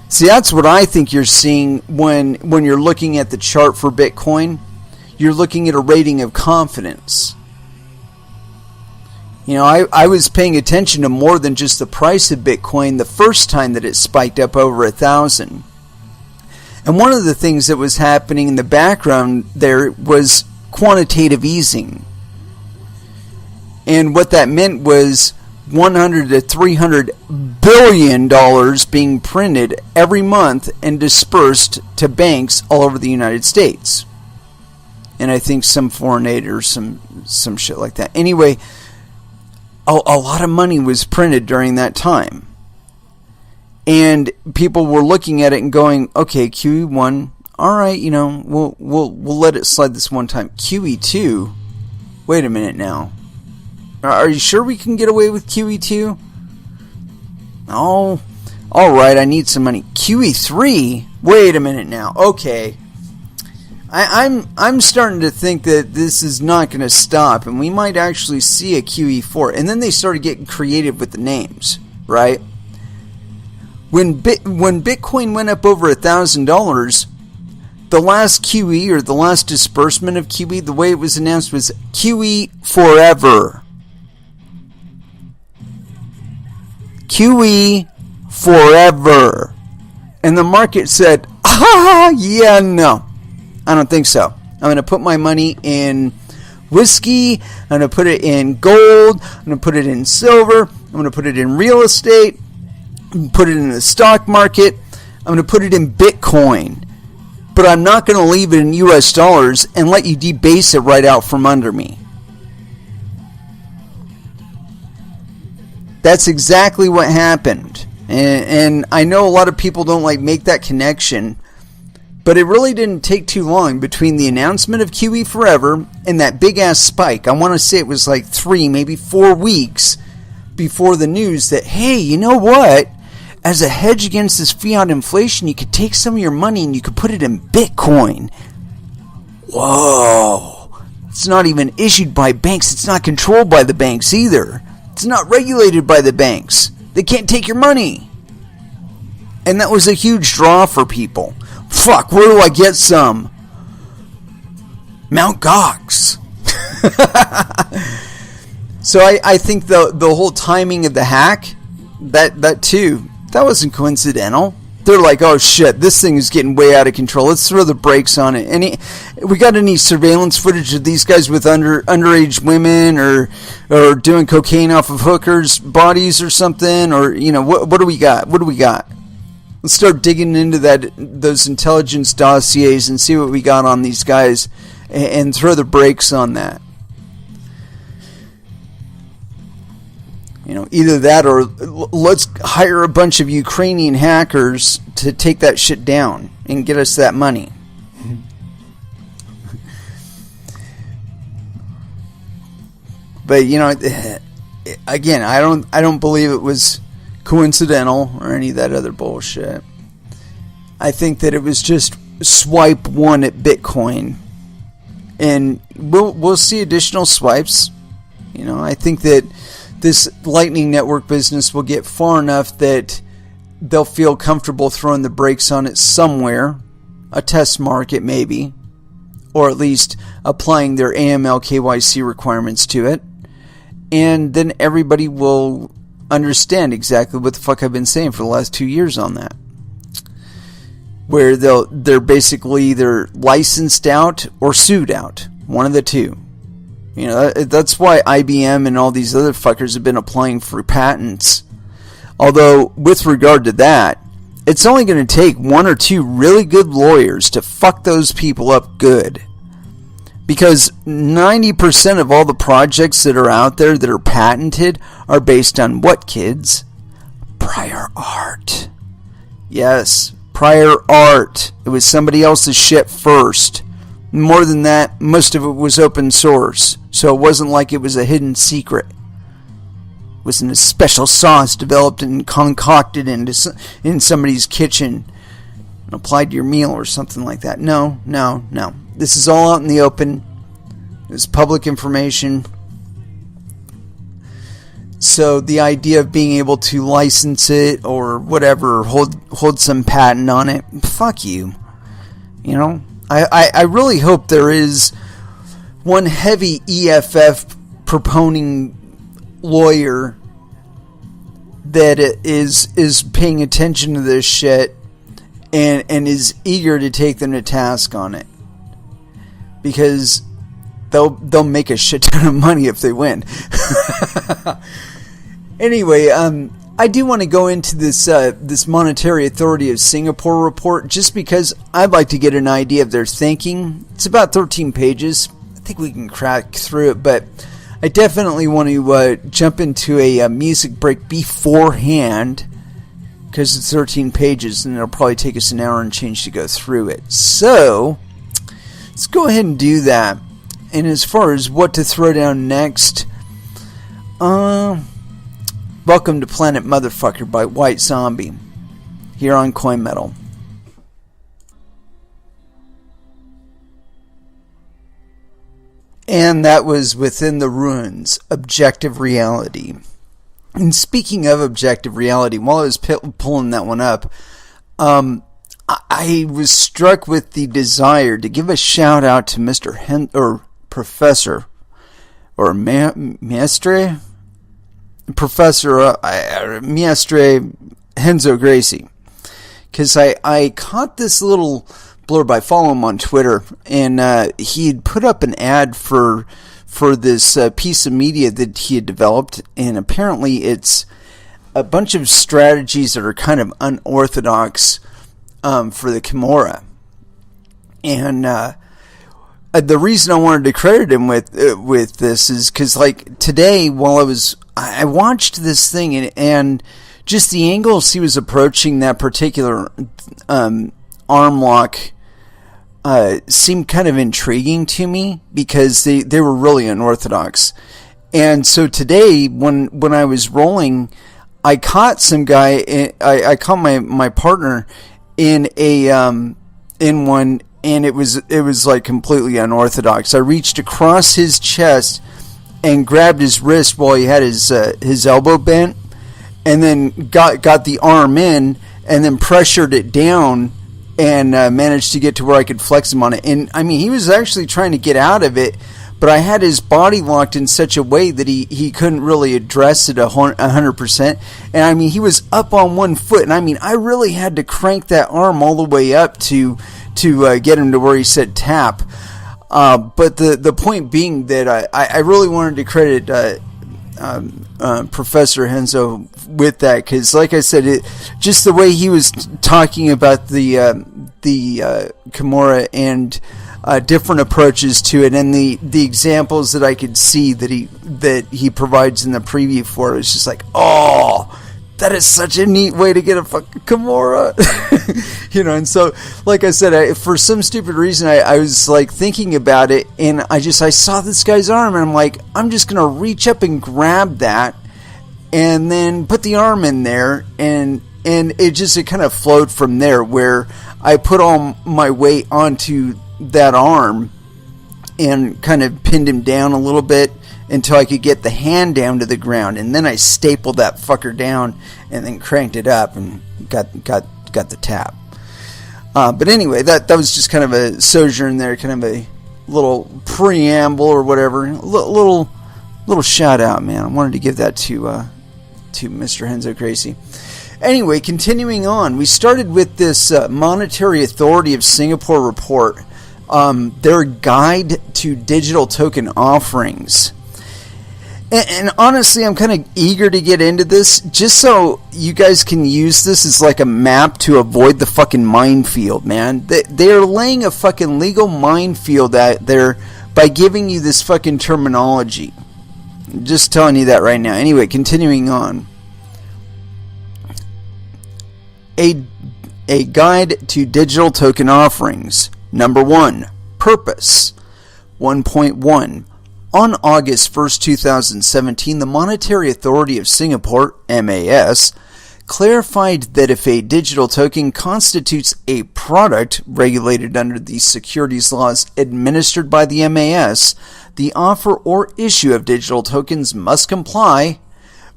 See, that's what I think you're seeing when you're looking at the chart for Bitcoin. You're looking at a rating of confidence. I was paying attention to more than just the price of Bitcoin the first time that it spiked up over 1,000. And one of the things that was happening in the background there was quantitative easing. And what that meant was $100 to $300 billion being printed every month and dispersed to banks all over the United States. And I think some foreign aid or some shit like that. Anyway, a lot of money was printed during that time. And people were looking at it and going, okay, QE1, all right, we'll let it slide this one time. QE2, wait a minute now. Are you sure we can get away with QE2? Oh, all right, I need some money. QE3, wait a minute now. Okay, I'm starting to think that this is not going to stop, and we might actually see a QE4. And then they started getting creative with the names, right? When Bitcoin went up over $1,000, the last QE or the last disbursement of QE, the way it was announced was QE forever. QE forever. And the market said, yeah, no. I don't think so. I'm going to put my money in whiskey. I'm going to put it in gold. I'm going to put it in silver. I'm going to put it in real estate. I'm going to put it in the stock market. I'm going to put it in Bitcoin. But I'm not going to leave it in US dollars and let you debase it right out from under me. That's exactly what happened. And I know a lot of people don't make that connection, but it really didn't take too long between the announcement of QE Forever and that big ass spike. I want to say it was 3, maybe 4 weeks before the news that, hey, you know what? As a hedge against this fiat inflation, you could take some of your money and you could put it in Bitcoin. Whoa. It's not even issued by banks. It's not controlled by the banks either. It's not regulated by the banks. They can't take your money. And that was a huge draw for people. Fuck, where do I get some? Mount Gox. So I think the whole timing of the hack, that too, that wasn't coincidental. They're like, oh shit, this thing is getting way out of control. Let's throw the brakes on it. We got any surveillance footage of these guys with underage women or doing cocaine off of hookers' bodies or something? Or, what do we got? What do we got? Let's start digging into those intelligence dossiers and see what we got on these guys and throw the brakes on that. Either that or let's hire a bunch of Ukrainian hackers to take that shit down and get us that money. But again, I don't believe it was coincidental or any of that other bullshit. I think that it was just swipe one at Bitcoin, and we'll see additional swipes. I think that this Lightning Network business will get far enough that they'll feel comfortable throwing the brakes on it somewhere, a test market maybe, or at least applying their AML KYC requirements to it, and then everybody will understand exactly what the fuck I've been saying for the last 2 years on that, where they're basically either licensed out or sued out, one of the two. That's why IBM and all these other fuckers have been applying for patents. Although, with regard to that, it's only going to take 1 or 2 really good lawyers to fuck those people up good. Because 90% of all the projects that are out there that are patented are based on what, kids? Prior art. Yes, prior art. It was somebody else's shit first. More than that, most of it was open source. So it wasn't like it was a hidden secret. It wasn't a special sauce developed and concocted in somebody's kitchen and applied to your meal or something like that. No. This is all out in the open. It's public information. So the idea of being able to license it or whatever, hold some patent on it, fuck you. You know? I really hope there is one heavy EFF proponing lawyer that is paying attention to this shit and is eager to take them to task on it, because they'll make a shit ton of money if they win. Anyway, I do want to go into this Monetary Authority of Singapore report just because I'd like to get an idea of their thinking. It's about 13 pages. I think we can crack through it, but I definitely want to jump into a music break beforehand, because it's 13 pages and it'll probably take us an hour and change to go through it. So let's go ahead and do that. And as far as what to throw down next, welcome to Planet Motherfucker by White Zombie here on Coin Metal. And that was Within the Ruins, Objective Reality. And speaking of objective reality, while I was pulling that one up, I was struck with the desire to give a shout out to Mr. Professor Mestre Henzo Gracie, because I caught this little blurb. I follow him on Twitter, and he had put up an ad for this piece of media that he had developed, and apparently it's a bunch of strategies that are kind of unorthodox for the Kimura. And the reason I wanted to credit him with this is because, like, today while I watched this thing, and just the angles he was approaching that particular arm lock seemed kind of intriguing to me, because they were really unorthodox. And so today, when I was rolling, I caught some guy. I caught my partner in one, and it was like completely unorthodox. I reached across his chest and grabbed his wrist while he had his elbow bent, and then got the arm in, and then pressured it down, and managed to get to where I could flex him on it. And I mean, he was actually trying to get out of it, but I had his body locked in such a way that he couldn't really address it 100%. And I mean, he was up on one foot, and I mean, I really had to crank that arm all the way up to get him to where he said tap. But the point being that I really wanted to credit Professor Henzo with that, because like I said, just the way he was talking about the Kimura and different approaches to it, and the examples that I could see that he provides in the preview for it, was just like, oh, that is such a neat way to get a fucking Kimura. You know. And so, like I said, for some stupid reason, I was like thinking about it, and I saw this guy's arm, and I'm like, I'm just gonna reach up and grab that, and then put the arm in there, and it kind of flowed from there, where I put all my weight onto that arm and kind of pinned him down a little bit until I could get the hand down to the ground, and then I stapled that fucker down and then cranked it up and got the tap. But anyway, that was just kind of a sojourn there, kind of a little preamble or whatever, little shout out, man. I wanted to give that to Mr. Henzo Gracie. Anyway, continuing on, we started with this Monetary Authority of Singapore report, their guide to digital token offerings. And honestly, I'm kind of eager to get into this, just so you guys can use this as like a map to avoid the fucking minefield, man. They are laying a fucking legal minefield out there by giving you this fucking terminology. I'm just telling you that right now. Anyway, continuing on. A guide to digital token offerings. Number 1, purpose. 1.1. On August 1st, 2017, the Monetary Authority of Singapore, MAS, clarified that if a digital token constitutes a product regulated under the securities laws administered by the MAS, the offer or issue of digital tokens must comply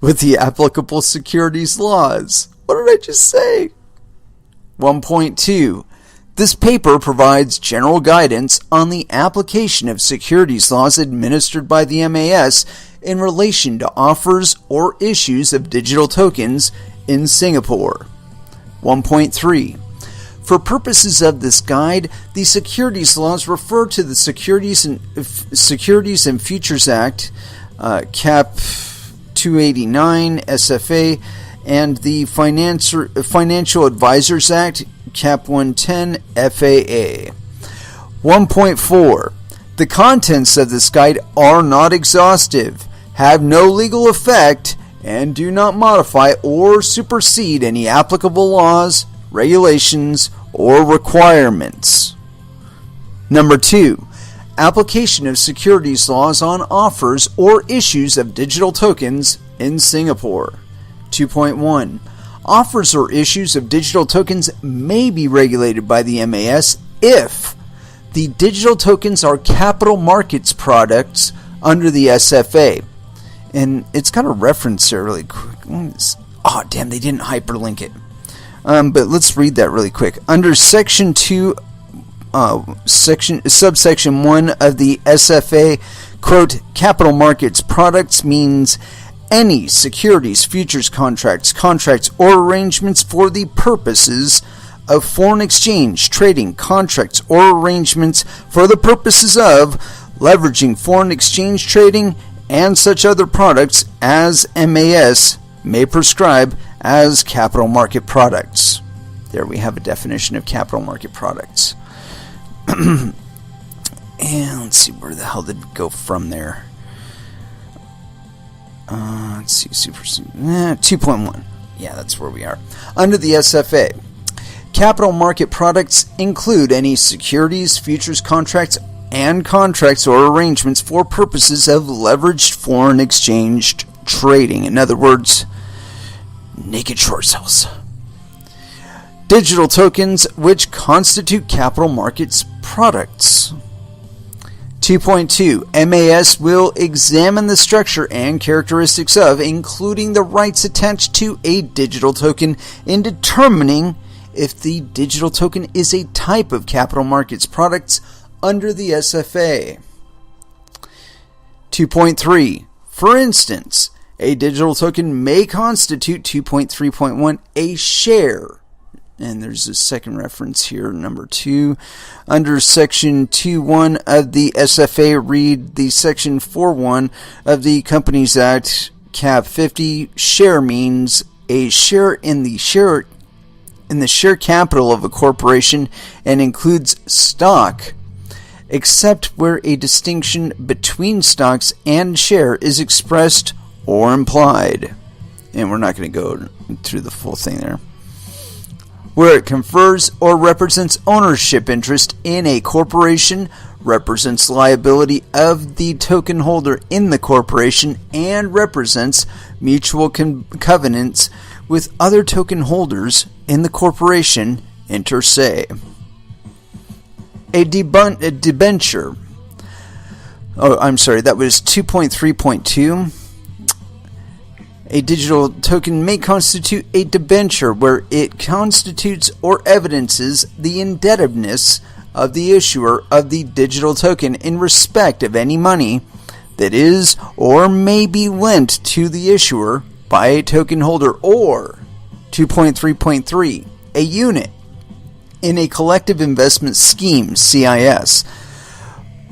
with the applicable securities laws. What did I just say? 1.2. This paper provides general guidance on the application of securities laws administered by the MAS in relation to offers or issues of digital tokens in Singapore. 1.3. For purposes of this guide, the securities laws refer to the Securities and Futures Act, Cap 289 SFA, and the Financial Advisors Act, Cap 110 FAA. 1.4. The contents of this guide are not exhaustive, have no legal effect, and do not modify or supersede any applicable laws, regulations, or requirements. Number 2. Application of securities laws on offers or issues of digital tokens in Singapore. 2.1. Offers or issues of digital tokens may be regulated by the MAS if the digital tokens are capital markets products under the SFA. And it's got a reference here really quick. Oh, damn, they didn't hyperlink it. But let's read that really quick. Under Section 2, subsection 1 of the SFA, quote, capital markets products means any securities, futures contracts, or arrangements for the purposes of foreign exchange, trading, contracts, or arrangements for the purposes of leveraging foreign exchange trading and such other products as MAS may prescribe as capital market products. There we have a definition of capital market products. And let's see, where the hell did it go from there? Let's see, 2.1. Yeah, that's where we are. Under the SFA, capital market products include any securities, futures contracts, and contracts or arrangements for purposes of leveraged foreign exchange trading. In other words, naked short sales. Digital tokens which constitute capital markets products. 2.2. MAS will examine the structure and characteristics of, including the rights attached to a digital token, in determining if the digital token is a type of capital markets products under the SFA. 2.3. For instance, a digital token may constitute 2.3.1 a share. And there's a second reference here, number 2. Under Section 2.1 of the SFA, read the Section 4.1 of the Companies Act, Cap 50. Share means a share in the share capital of a corporation and includes stock, except where a distinction between stocks and share is expressed or implied. And we're not going to go through the full thing there. Where it confers or represents ownership interest in a corporation, represents liability of the token holder in the corporation, and represents mutual covenants with other token holders in the corporation inter se. A debenture. Oh, I'm sorry, that was 2.3.2. A digital token may constitute a debenture where it constitutes or evidences the indebtedness of the issuer of the digital token in respect of any money that is or may be lent to the issuer by a token holder, or 2.3.3, a unit in a collective investment scheme, CIS,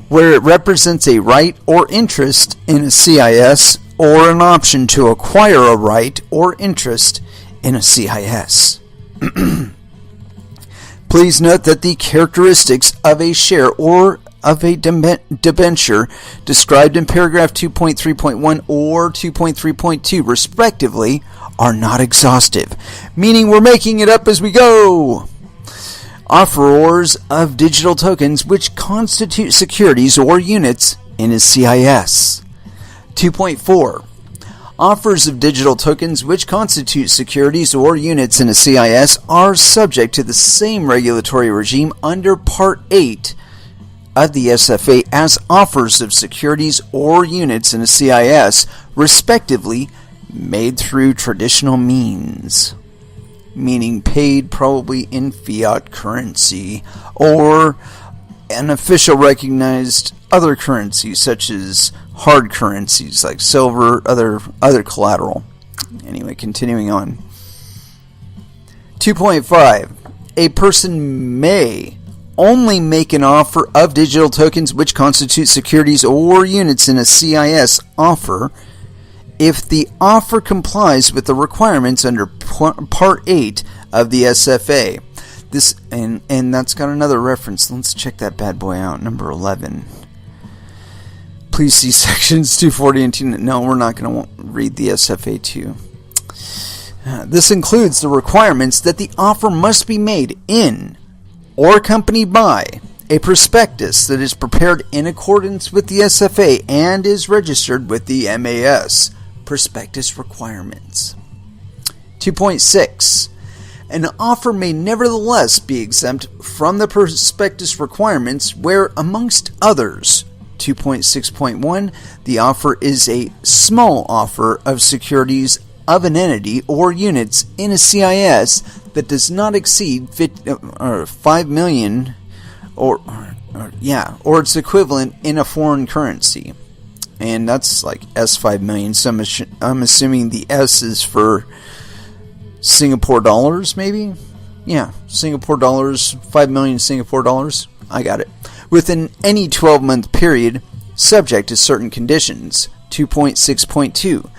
where it represents a right or interest in a CIS or an option to acquire a right or interest in a CIS. Please note that the characteristics of a share or of a debenture described in paragraph 2.3.1 or 2.3.2 respectively are not exhaustive, meaning we're making it up as we go. Offerors of digital tokens which constitute securities or units in a CIS. 2.4. Offers of digital tokens which constitute securities or units in a CIS are subject to the same regulatory regime under Part 8 of the SFA as offers of securities or units in a CIS, respectively, made through traditional means, meaning paid probably in fiat currency or an official recognized other currencies such as hard currencies like silver, other collateral. Anyway, continuing on. 2.5. A person may only make an offer of digital tokens which constitute securities or units in a CIS offer if the offer complies with the requirements under Part 8 of the SFA. This and that's got another reference. Let's check that bad boy out. Number 11. Please see sections 240 and 2. No, we're not going to read the SFA 2. This includes the requirements that the offer must be made in or accompanied by a prospectus that is prepared in accordance with the SFA and is registered with the MAS. Prospectus requirements. 2.6. An offer may nevertheless be exempt from the prospectus requirements where, amongst others, 2.6.1, the offer is a small offer of securities of an entity or units in a CIS that does not exceed 5 million or its equivalent in a foreign currency. And that's like S5 million. So I'm assuming the S is for Singapore dollars, maybe? Yeah, Singapore dollars, 5 million Singapore dollars. I got it. Within any 12-month period, subject to certain conditions. 2.6.2.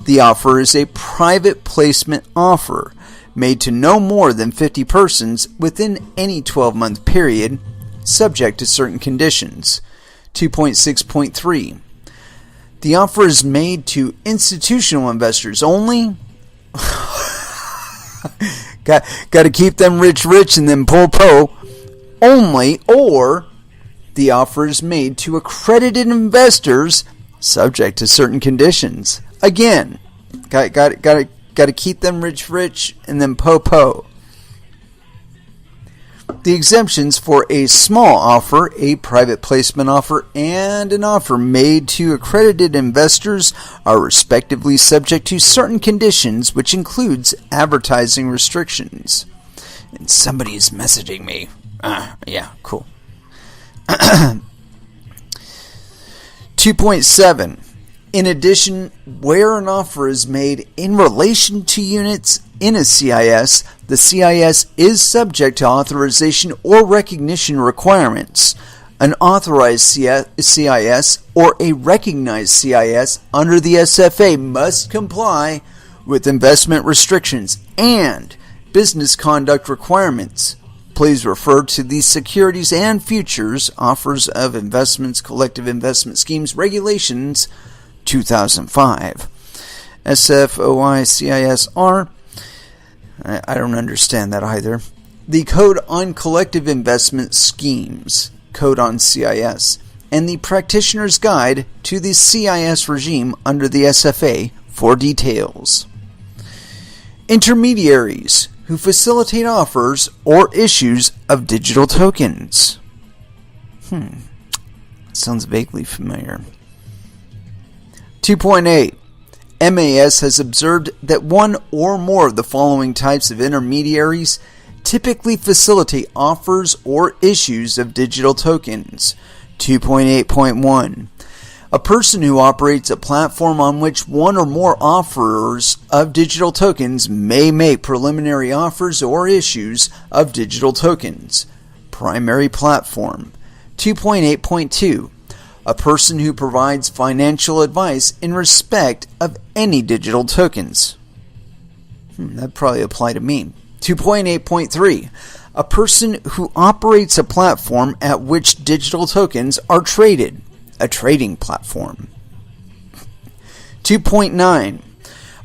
The offer is a private placement offer made to no more than 50 persons within any 12-month period, subject to certain conditions. 2.6.3. The offer is made to institutional investors only. Got to keep them rich and then po only, or the offer is made to accredited investors subject to certain conditions. Again, got to keep them rich and then po. The exemptions for a small offer, a private placement offer, and an offer made to accredited investors are respectively subject to certain conditions, which includes advertising restrictions. And somebody is messaging me. Yeah, cool. 2.7. In addition, where an offer is made in relation to units in a CIS, the CIS is subject to authorization or recognition requirements. An authorized CIS or a recognized CIS under the SFA must comply with investment restrictions and business conduct requirements. Please refer to the Securities and Futures Offers of Investments Collective Investment Schemes Regulations 2005. SFOICISR. I don't understand that either. The Code on Collective Investment Schemes, Code on CIS, and the Practitioner's Guide to the CIS regime under the SFA for details. Intermediaries who facilitate offers or issues of digital tokens. Sounds vaguely familiar. 2.8. MAS has observed that one or more of the following types of intermediaries typically facilitate offers or issues of digital tokens. 2.8.1. A person who operates a platform on which one or more offerers of digital tokens may make preliminary offers or issues of digital tokens. Primary platform. 2.8.2. A person who provides financial advice in respect of any digital tokens. That'd probably apply to me. 2.8.3. A person who operates a platform at which digital tokens are traded. A trading platform. 2.9.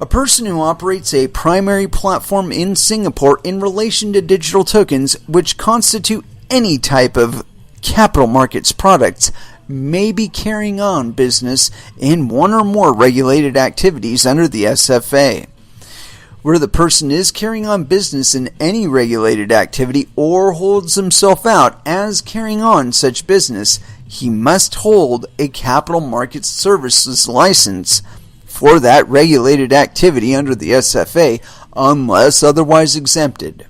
A person who operates a primary platform in Singapore in relation to digital tokens which constitute any type of capital markets products may be carrying on business in one or more regulated activities under the SFA. Where the person is carrying on business in any regulated activity or holds himself out as carrying on such business, he must hold a capital markets services license for that regulated activity under the SFA unless otherwise exempted.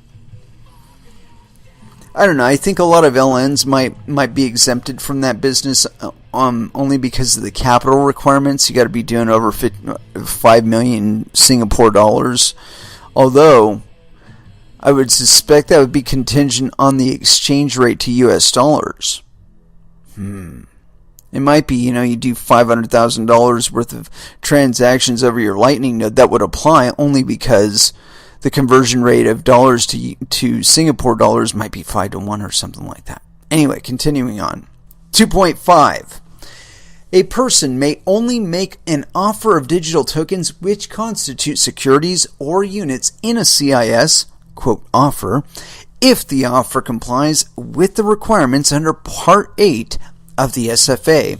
I don't know, I think a lot of LNs might be exempted from that business only because of the capital requirements. You got to be doing over 5 million Singapore dollars. Although, I would suspect that would be contingent on the exchange rate to US dollars. It might be, you do $500,000 worth of transactions over your Lightning node. That would apply only because the conversion rate of dollars to Singapore dollars might be 5-to-1 or something like that. Anyway, continuing on. 2.5. A person may only make an offer of digital tokens which constitute securities or units in a CIS, quote, offer, if the offer complies with the requirements under Part 8 of the SFA.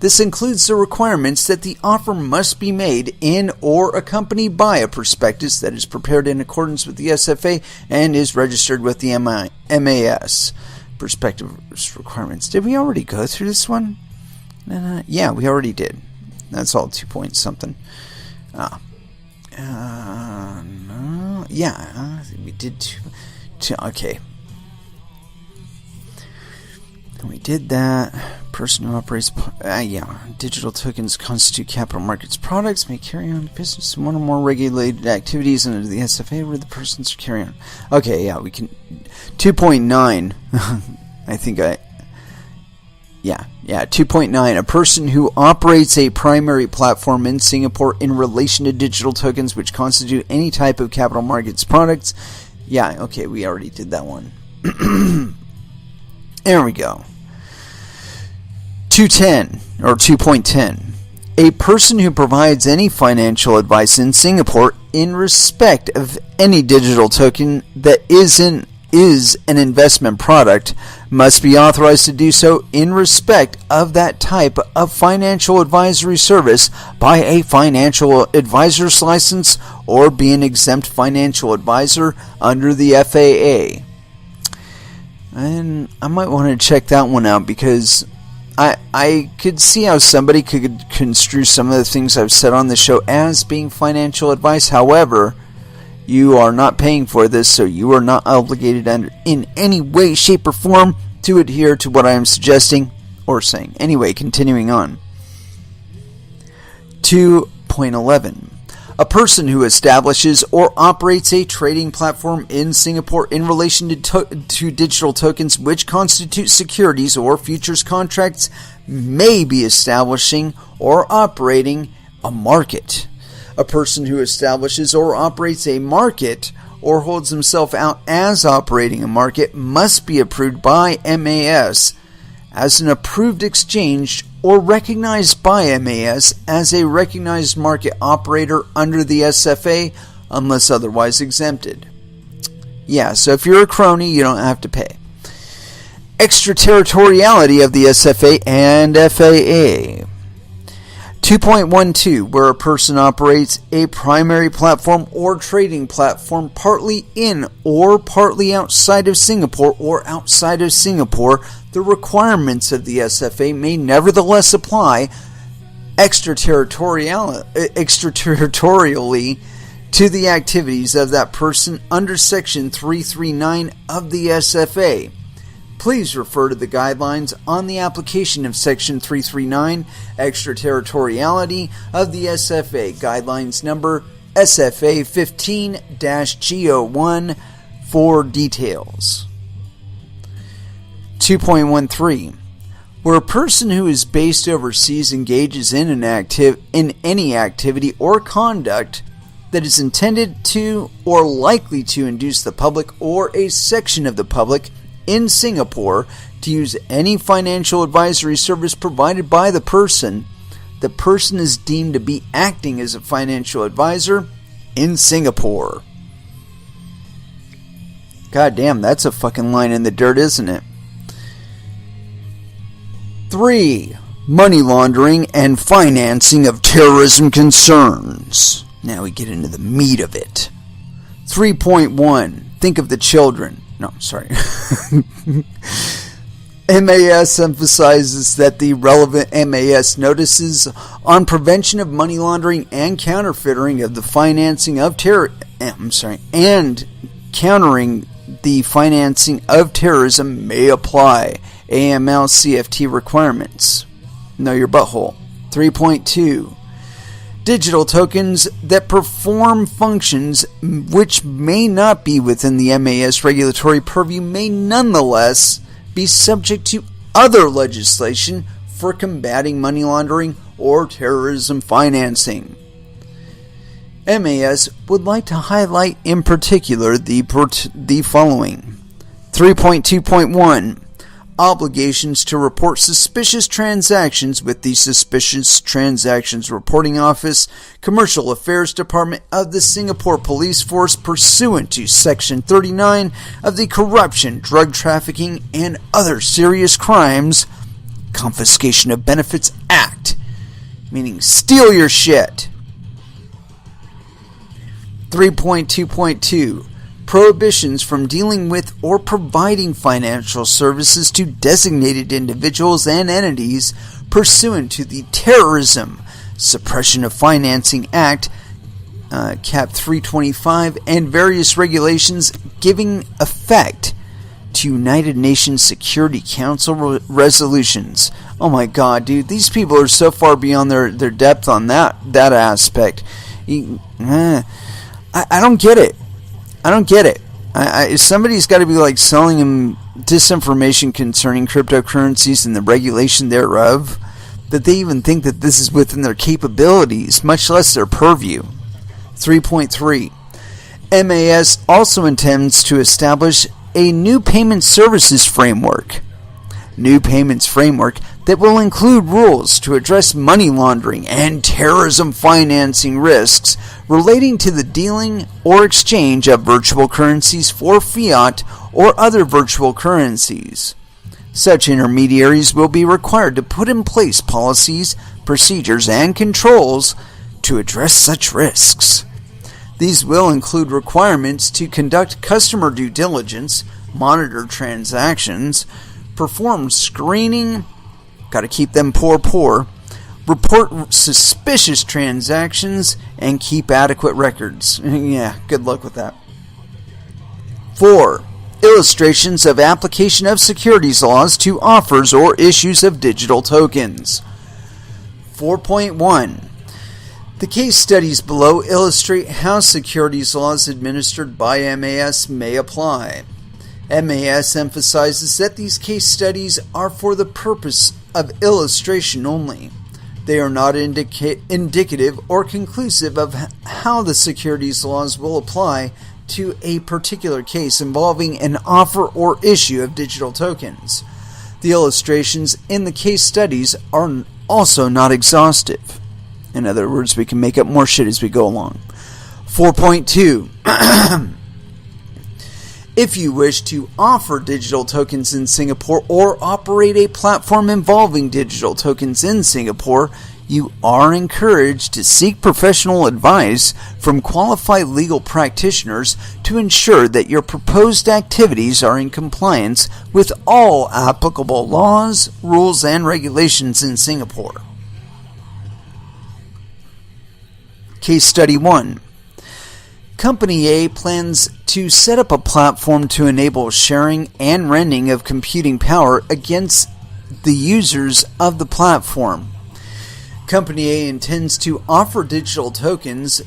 This includes the requirements that the offer must be made in or accompanied by a prospectus that is prepared in accordance with the SFA and is registered with the MAS. Prospectus requirements. Did we already go through this one? Yeah, we already did. That's all 2 point something. No. Yeah, we did two. Okay. We did that. Person who operates, digital tokens constitute capital markets products, may carry on business in one or more regulated activities under the SFA where the persons are carrying on. Okay, yeah, we can. 2.9. 2.9. A person who operates a primary platform in Singapore in relation to digital tokens which constitute any type of capital markets products. Yeah, okay, we already did that one. There we go. 2.10. A person who provides any financial advice in Singapore in respect of any digital token that is an investment product must be authorized to do so in respect of that type of financial advisory service by a financial advisor's license or be an exempt financial advisor under the FAA. And I might want to check that one out because I could see how somebody could construe some of the things I've said on the show as being financial advice. However, you are not paying for this, so you are not obligated in any way, shape, or form to adhere to what I am suggesting or saying. Anyway, continuing on. 2.11. A person who establishes or operates a trading platform in Singapore in relation to digital tokens which constitute securities or futures contracts may be establishing or operating a market. A person who establishes or operates a market or holds himself out as operating a market must be approved by MAS as an approved exchange or recognized by MAS as a recognized market operator under the SFA unless otherwise exempted. Yeah, so if you're a crony, you don't have to pay. Extraterritoriality of the SFA and FAA. 2.12, where a person operates a primary platform or trading platform partly in or partly outside of Singapore or outside of Singapore, the requirements of the SFA may nevertheless apply extraterritorially to the activities of that person under Section 339 of the SFA. Please refer to the guidelines on the application of Section 339, Extraterritoriality of the SFA, Guidelines number SFA 15-G01 for details. 2.13. Where a person who is based overseas engages in any activity or conduct that is intended to or likely to induce the public or a section of the public in Singapore to use any financial advisory service provided by the person is deemed to be acting as a financial advisor in Singapore. God damn, that's a fucking line in the dirt, isn't it? 3. Money laundering and financing of terrorism concerns. Now we get into the meat of it. 3.1. Think of the children. No, sorry. MAS emphasizes that the relevant MAS notices on prevention of money laundering and counterfeiting of the financing of and countering the financing of terrorism may apply. AML CFT requirements. Know your butthole. 3.2. Digital tokens that perform functions which may not be within the MAS regulatory purview may nonetheless be subject to other legislation for combating money laundering or terrorism financing. MAS would like to highlight in particular the following. 3.2.1. Obligations to report suspicious transactions with the Suspicious Transactions Reporting Office, Commercial Affairs Department of the Singapore Police Force pursuant to Section 39 of the Corruption, Drug Trafficking, and Other Serious Crimes Confiscation of Benefits Act, meaning steal your shit. 3.2.2. Prohibitions from dealing with or providing financial services to designated individuals and entities pursuant to the Terrorism Suppression of Financing Act, Cap 325, and various regulations giving effect to United Nations Security Council resolutions. Oh my god, dude, these people are so far beyond their depth on that aspect. I don't get it. I don't get it. Somebody's got to be like selling him disinformation concerning cryptocurrencies and the regulation thereof, that they even think that this is within their capabilities, much less their purview. 3.3. MAS also intends to establish a new payment services framework. New payments framework that will include rules to address money laundering and terrorism financing risks relating to the dealing or exchange of virtual currencies for fiat or other virtual currencies. Such intermediaries will be required to put in place policies, procedures, and controls to address such risks. These will include requirements to conduct customer due diligence, monitor transactions, perform screening, gotta keep them poor, report suspicious transactions, and keep adequate records. Yeah, good luck with that. 4. Illustrations of application of securities laws to offers or issues of digital tokens. 4.1. The case studies below illustrate how securities laws administered by MAS may apply. MAS emphasizes that these case studies are for the purpose of illustration only. They are not indicative or conclusive of how the securities laws will apply to a particular case involving an offer or issue of digital tokens. The illustrations in the case studies are also not exhaustive. In other words, we can make up more shit as we go along. 4.2. If you wish to offer digital tokens in Singapore or operate a platform involving digital tokens in Singapore, you are encouraged to seek professional advice from qualified legal practitioners to ensure that your proposed activities are in compliance with all applicable laws, rules, and regulations in Singapore. Case Study 1. Company A plans to set up a platform to enable sharing and renting of computing power against the users of the platform. Company A intends to offer digital tokens,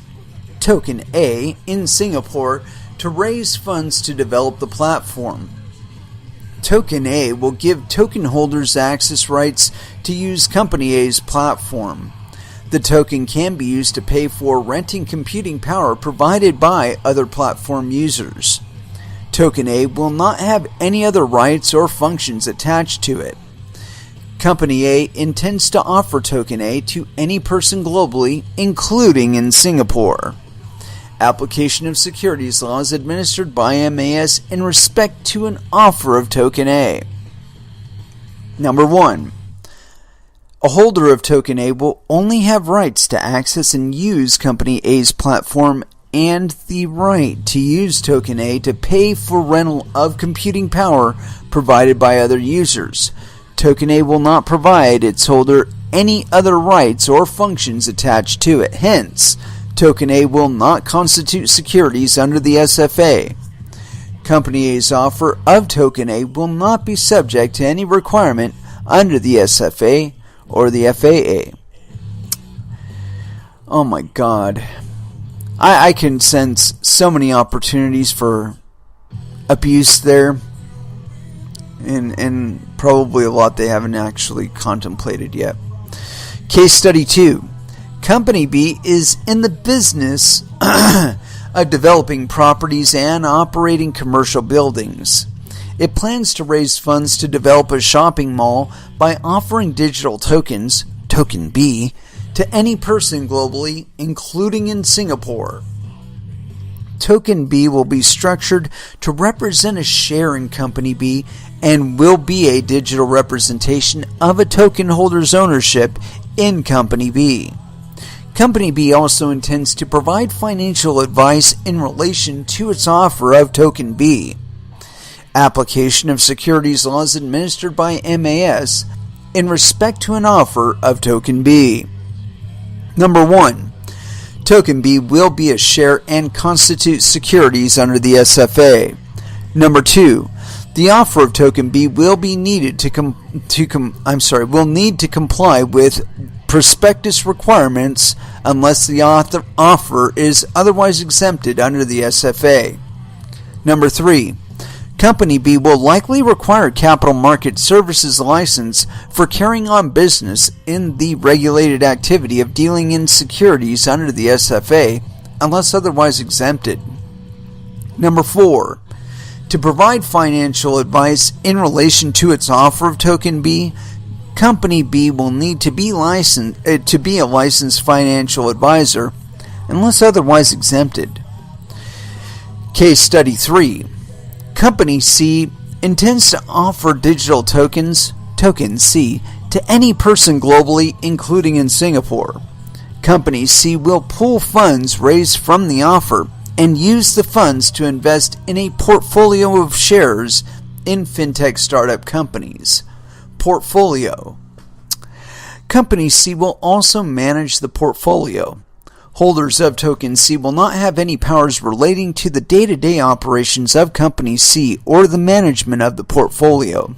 Token A, in Singapore to raise funds to develop the platform. Token A will give token holders access rights to use Company A's platform. The token can be used to pay for renting computing power provided by other platform users. Token A will not have any other rights or functions attached to it. Company A intends to offer Token A to any person globally, including in Singapore. Application of securities laws administered by MAS in respect to an offer of Token A. Number 1. A holder of Token A will only have rights to access and use Company A's platform and the right to use Token A to pay for rental of computing power provided by other users. Token A will not provide its holder any other rights or functions attached to it. Hence, Token A will not constitute securities under the SFA. Company A's offer of Token A will not be subject to any requirement under the SFA or the FAA. Oh my God. I can sense so many opportunities for abuse there. And probably a lot they haven't actually contemplated yet. Case study 2. Company B is in the business of developing properties and operating commercial buildings. It plans to raise funds to develop a shopping mall by offering digital tokens, Token B, to any person globally, including in Singapore. Token B will be structured to represent a share in Company B and will be a digital representation of a token holder's ownership in Company B. Company B also intends to provide financial advice in relation to its offer of Token B. Application of securities laws administered by MAS in respect to an offer of Token B. Number 1. Token B will be a share and constitute securities under the SFA. Number 2. The offer of Token B will be needed will need to comply with prospectus requirements unless the offer is otherwise exempted under the SFA. Number 3. Company B will likely require capital market services license for carrying on business in the regulated activity of dealing in securities under the SFA unless otherwise exempted. Number 4. To provide financial advice in relation to its offer of Token B, Company B will need to be a licensed financial advisor unless otherwise exempted. Case study 3. Company C intends to offer digital tokens, Token C, to any person globally, including in Singapore. Company C will pool funds raised from the offer and use the funds to invest in a portfolio of shares in fintech startup companies. Portfolio. Company C will also manage the portfolio. Holders of Token C will not have any powers relating to the day-to-day operations of Company C or the management of the portfolio.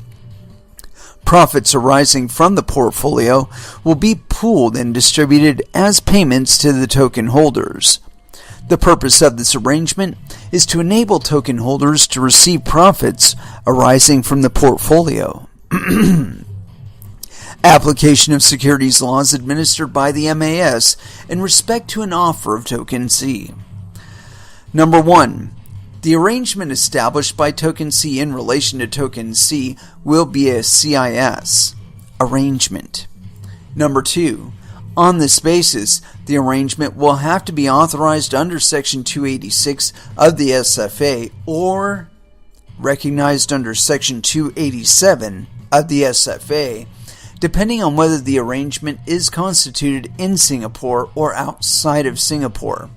Profits arising from the portfolio will be pooled and distributed as payments to the token holders. The purpose of this arrangement is to enable token holders to receive profits arising from the portfolio. Application of securities laws administered by the MAS in respect to an offer of Token C. Number 1. The arrangement established by Token C in relation to Token C will be a CIS arrangement. Number 2. On this basis, the arrangement will have to be authorized under Section 286 of the SFA or recognized under Section 287 of the SFA, depending on whether the arrangement is constituted in Singapore or outside of Singapore.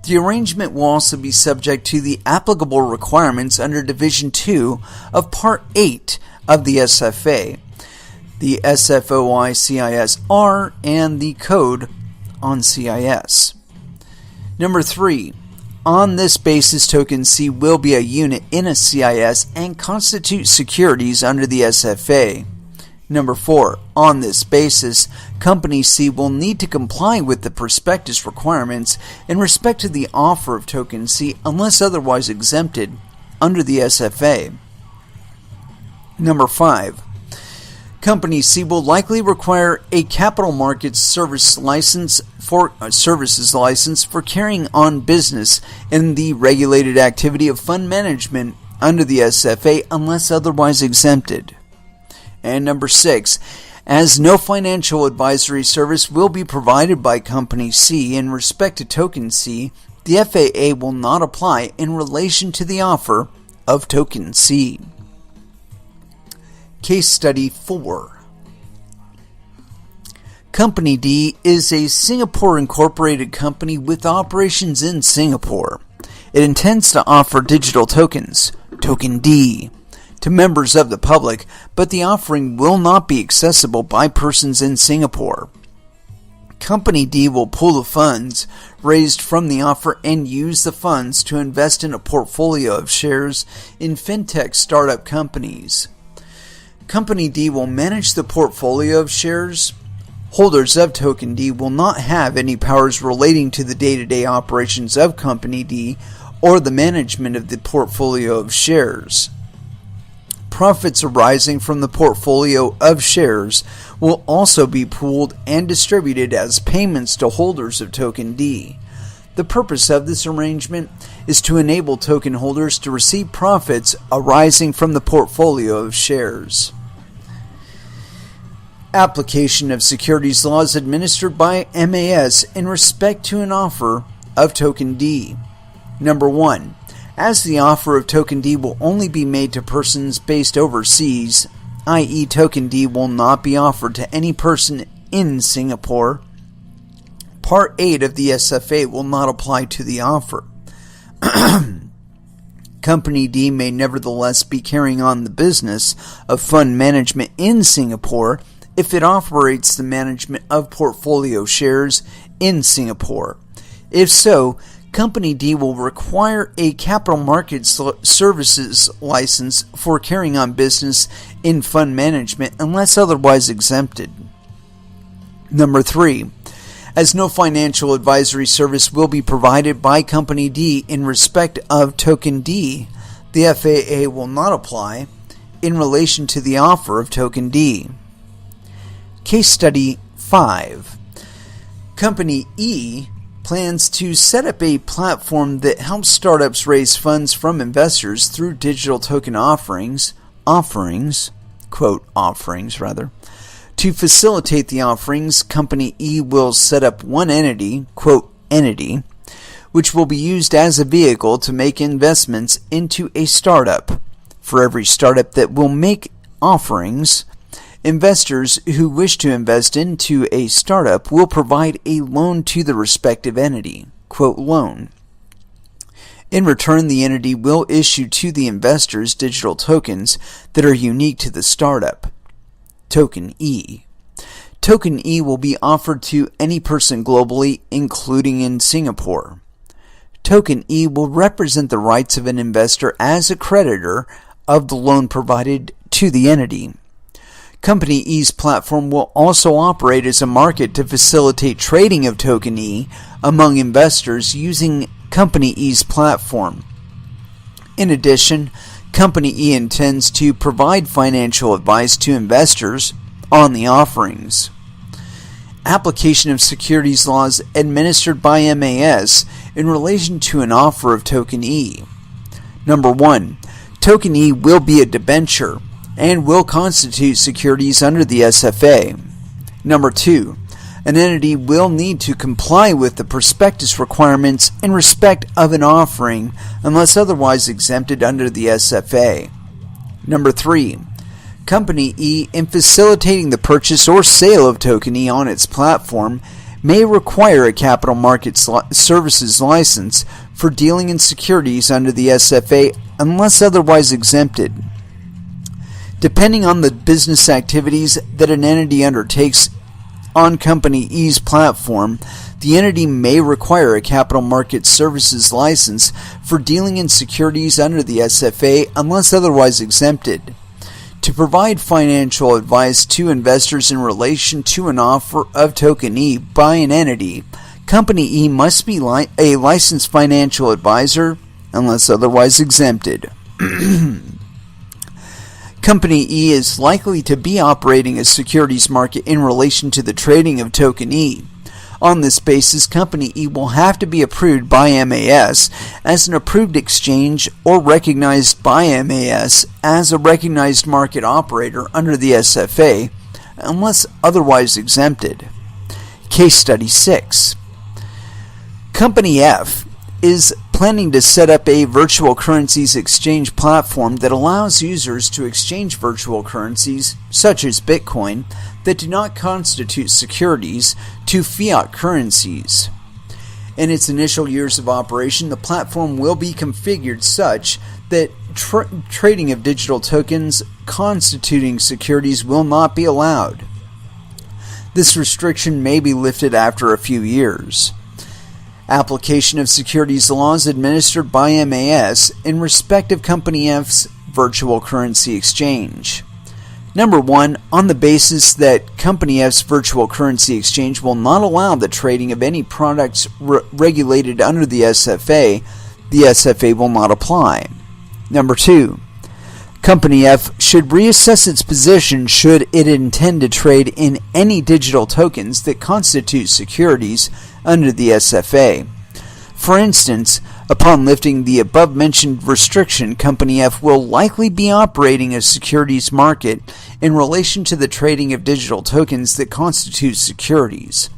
The arrangement will also be subject to the applicable requirements under Division 2 of Part 8 of the SFA, the SFOI-CIS-R, and the Code on CIS. Number 3. On this basis, Token C will be a unit in a CIS and constitute securities under the SFA. Number 4. On this basis, Company C will need to comply with the prospectus requirements in respect to the offer of Token C unless otherwise exempted under the SFA. Number 5. Company C will likely require a capital markets services license for carrying on business in the regulated activity of fund management under the SFA unless otherwise exempted. And number 6, as no financial advisory service will be provided by Company C in respect to Token C, the FAA will not apply in relation to the offer of Token C. Case Study 4. Company D is a Singapore incorporated company with operations in Singapore. It intends to offer digital tokens, Token D, to members of the public, but the offering will not be accessible by persons in Singapore. Company D will pool the funds raised from the offer and use the funds to invest in a portfolio of shares in fintech startup companies. Company D will manage the portfolio of shares. Holders of Token D will not have any powers relating to the day-to-day operations of Company D or the management of the portfolio of shares. Profits arising from the portfolio of shares will also be pooled and distributed as payments to holders of Token D. The purpose of this arrangement is to enable token holders to receive profits arising from the portfolio of shares. Application of securities laws administered by MAS in respect to an offer of Token D. Number 1. As the offer of Token D will only be made to persons based overseas, i.e. Token D will not be offered to any person in Singapore, Part 8 of the SFA will not apply to the offer. Company D may nevertheless be carrying on the business of fund management in Singapore if it operates the management of portfolio shares in Singapore. If so, Company D will require a capital markets services license for carrying on business in fund management unless otherwise exempted. Number 3. As no financial advisory service will be provided by Company D in respect of Token D, the FAA will not apply in relation to the offer of Token D. Case Study 5. Company E plans to set up a platform that helps startups raise funds from investors through digital token offerings. To facilitate the offerings, Company E will set up one entity, which will be used as a vehicle to make investments into a startup. For every startup that will make offerings, investors who wish to invest into a startup will provide a loan to the respective entity, loan. In return, the entity will issue to the investors digital tokens that are unique to the startup, Token E. Token E will be offered to any person globally, including in Singapore. Token E will represent the rights of an investor as a creditor of the loan provided to the entity. Company E's platform will also operate as a market to facilitate trading of Token E among investors using Company E's platform. In addition, Company E intends to provide financial advice to investors on the offerings. Application of securities laws administered by MAS in relation to an offer of Token E. Number 1. Token E will be a debenture and will constitute securities under the SFA. Number 2. An entity will need to comply with the prospectus requirements in respect of an offering unless otherwise exempted under the SFA. Number 3. Company E, in facilitating the purchase or sale of Token E on its platform, may require a capital markets services license for dealing in securities under the SFA unless otherwise exempted. Depending on the business activities that an entity undertakes on Company E's platform, the entity may require a capital markets services license for dealing in securities under the SFA unless otherwise exempted. To provide financial advice to investors in relation to an offer of Token E by an entity, Company E must be a licensed financial advisor unless otherwise exempted. Company E is likely to be operating a securities market in relation to the trading of token E. On this basis, Company E will have to be approved by MAS as an approved exchange or recognized by MAS as a recognized market operator under the SFA, unless otherwise exempted. Case Study 6. Company F is planning to set up a virtual currencies exchange platform that allows users to exchange virtual currencies, such as Bitcoin, that do not constitute securities to fiat currencies. In its initial years of operation, the platform will be configured such that trading of digital tokens constituting securities will not be allowed. This restriction may be lifted after a few years. Application of securities laws administered by MAS in respect of Company F's virtual currency exchange. Number 1, on the basis that Company F's virtual currency exchange will not allow the trading of any products regulated under the SFA will not apply. Number 2, Company F should reassess its position should it intend to trade in any digital tokens that constitute securities under the SFA. For instance, upon lifting the above-mentioned restriction, Company F will likely be operating a securities market in relation to the trading of digital tokens that constitute securities.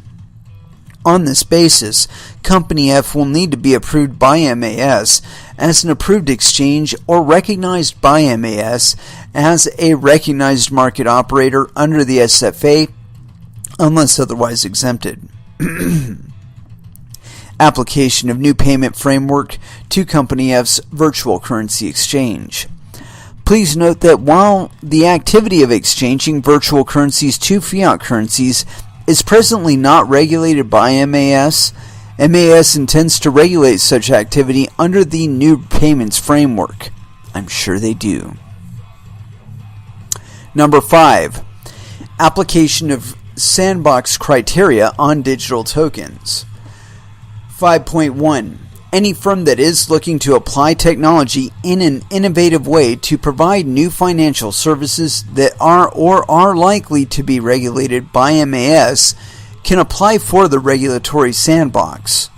On this basis, Company F will need to be approved by MAS as an approved exchange or recognized by MAS as a recognized market operator under the SFA, unless otherwise exempted. Application of new payment framework to Company F's virtual currency exchange. Please note that while the activity of exchanging virtual currencies to fiat currencies is presently not regulated by MAS, MAS intends to regulate such activity under the new payments framework. I'm sure they do. Number 5. Application of sandbox criteria on digital tokens. 5.1. Any firm that is looking to apply technology in an innovative way to provide new financial services that are or are likely to be regulated by MAS can apply for the regulatory sandbox.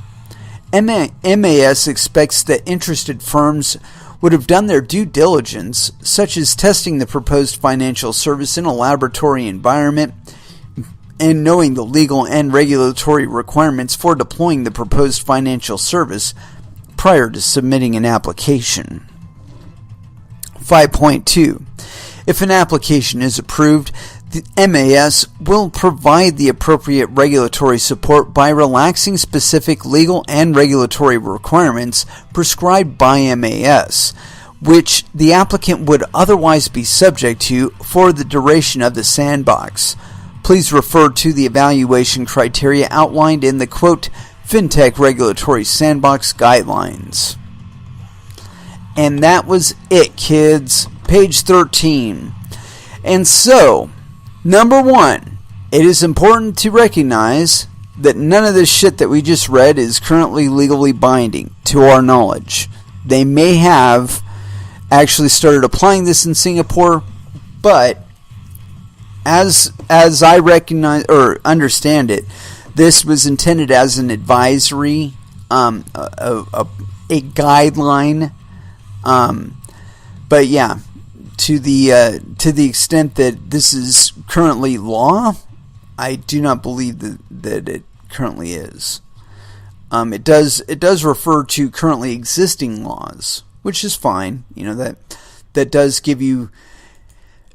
MAS expects that interested firms would have done their due diligence, such as testing the proposed financial service in a laboratory environment, and knowing the legal and regulatory requirements for deploying the proposed financial service prior to submitting an application. 5.2. If an application is approved, the MAS will provide the appropriate regulatory support by relaxing specific legal and regulatory requirements prescribed by MAS, which the applicant would otherwise be subject to for the duration of the sandbox. Please refer to the evaluation criteria outlined in the quote, FinTech Regulatory Sandbox Guidelines. And that was it, kids. Page 13. And so, number 1, it is important to recognize that none of this shit that we just read is currently legally binding, to our knowledge. They may have actually started applying this in Singapore, but as I recognize or understand it, this was intended as an advisory, a guideline. But yeah, to the extent that this is currently law, I do not believe that it currently is. It does refer to currently existing laws, which is fine. You know, that does give you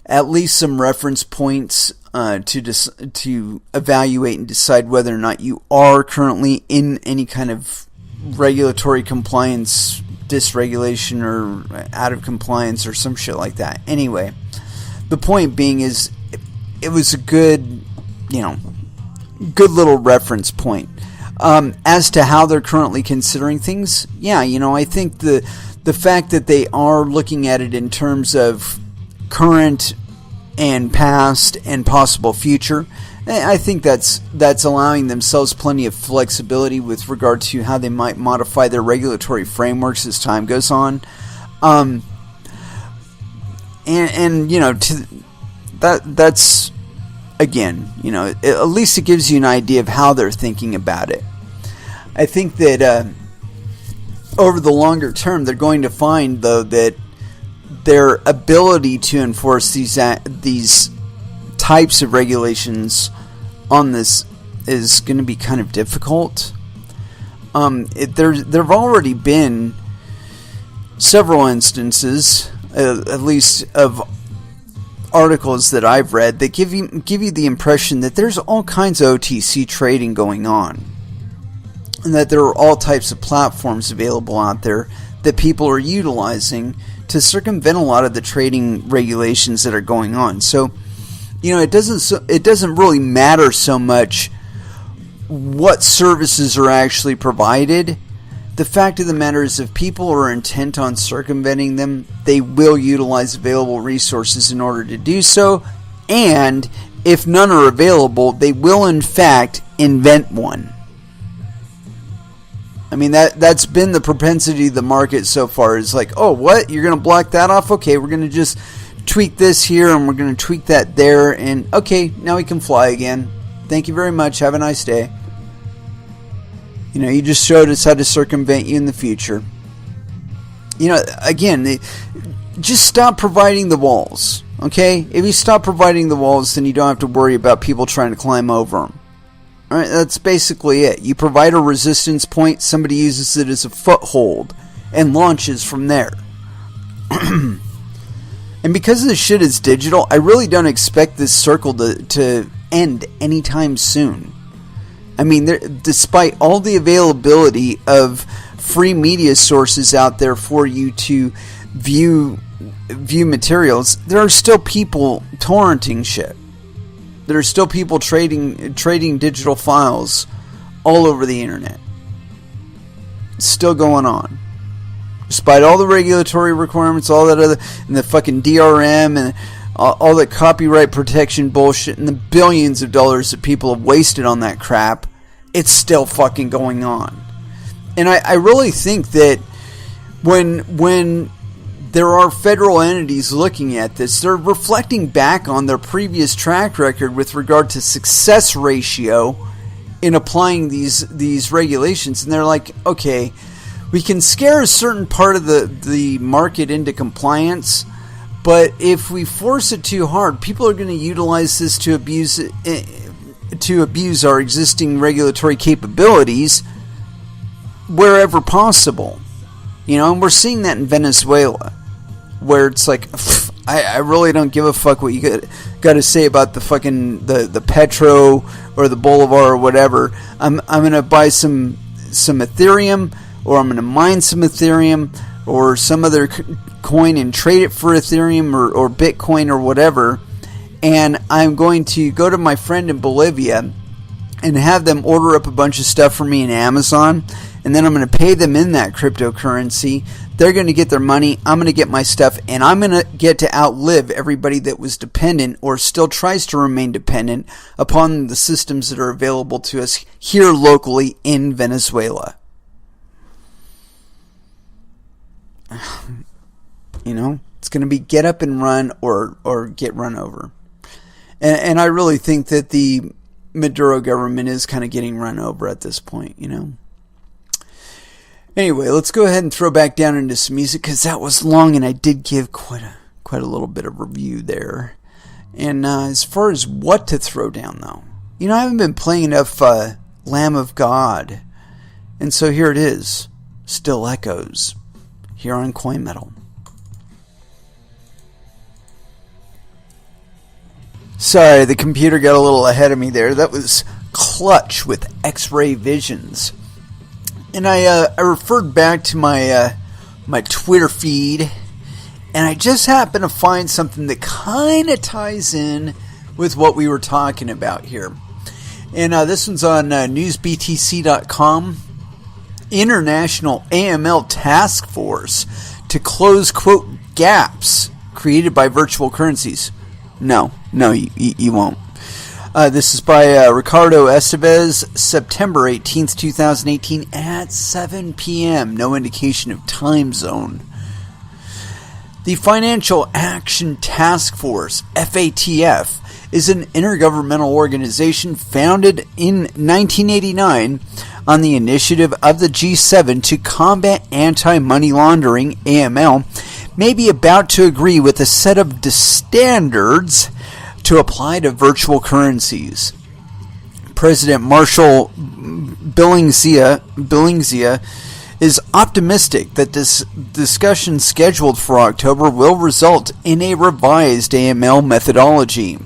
at least some reference points to evaluate and decide whether or not you are currently in any kind of regulatory compliance, dysregulation, or out of compliance or some shit like that. Anyway, the point being is it was a good little reference point. As to how they're currently considering things, I think the fact that they are looking at it in terms of current and past and possible future, I think that's allowing themselves plenty of flexibility with regard to how they might modify their regulatory frameworks as time goes on. and that's again, at least it gives you an idea of how they're thinking about it. I think that over the longer term, they're going to find, though, that their ability to enforce these types of regulations on this is going to be kind of difficult. There have already been several instances, at least of articles that I've read, that give you the impression that there's all kinds of OTC trading going on, and that there are all types of platforms available out there that people are utilizing to circumvent a lot of the trading regulations that are going on. So, it doesn't really matter so much what services are actually provided. The fact of the matter is, if people are intent on circumventing them, they will utilize available resources in order to do so, and if none are available, they will in fact invent one. I mean, that's been the propensity of the market so far. Is like, oh, what? You're going to block that off? Okay, we're going to just tweak this here, and we're going to tweak that there, and okay, now we can fly again. Thank you very much. Have a nice day. You just showed us how to circumvent you in the future. Again, just stop providing the walls, okay? If you stop providing the walls, then you don't have to worry about people trying to climb over them. All right, that's basically it. You provide a resistance point, somebody uses it as a foothold, and launches from there. And because this shit is digital, I really don't expect this circle to end anytime soon. I mean, despite all the availability of free media sources out there for you to view materials, there are still people torrenting shit. There are still people trading digital files all over the internet. It's still going on. Despite all the regulatory requirements, all that other, and the fucking DRM and all the copyright protection bullshit and the billions of dollars that people have wasted on that crap, it's still fucking going on. And I really think that when there are federal entities looking at this, they're reflecting back on their previous track record with regard to success ratio in applying these regulations, and they're like, okay, we can scare a certain part of the market into compliance, but if we force it too hard, people are going to utilize this to abuse our existing regulatory capabilities wherever possible. And we're seeing that in Venezuela, where it's like, I really don't give a fuck what you got to say about the fucking the Petro or the Bolivar or whatever. I'm gonna buy some Ethereum, or I'm gonna mine some Ethereum or some other coin and trade it for Ethereum or Bitcoin or whatever, and I'm going to go to my friend in Bolivia and have them order up a bunch of stuff for me in Amazon, and then I'm going to pay them in that cryptocurrency. They're going to get their money, I'm going to get my stuff, and I'm going to get to outlive everybody that was dependent or still tries to remain dependent upon the systems that are available to us here locally in Venezuela. It's going to be get up and run or get run over. And I really think that the Maduro government is kind of getting run over at this point, Anyway, let's go ahead and throw back down into some music, because that was long and I did give quite a little bit of review there. And as far as what to throw down, though, I haven't been playing enough Lamb of God. And so here it is, Still Echoes, here on Coin Metal. Sorry, the computer got a little ahead of me there. That was Clutch with X-Ray Visions. And I referred back to my Twitter feed, and I just happened to find something that kind of ties in with what we were talking about here. And this one's on newsbtc.com. International AML Task Force to close, quote, gaps created by virtual currencies. No, you won't. This is by Ricardo Estevez, September 18th, 2018 at 7 p.m. No indication of time zone. The Financial Action Task Force, FATF, is an intergovernmental organization founded in 1989 on the initiative of the G7 to combat anti-money laundering, AML, may be about to agree with a set of standards to apply to virtual currencies. President Marshall Billingslea is optimistic that this discussion scheduled for October will result in a revised AML methodology.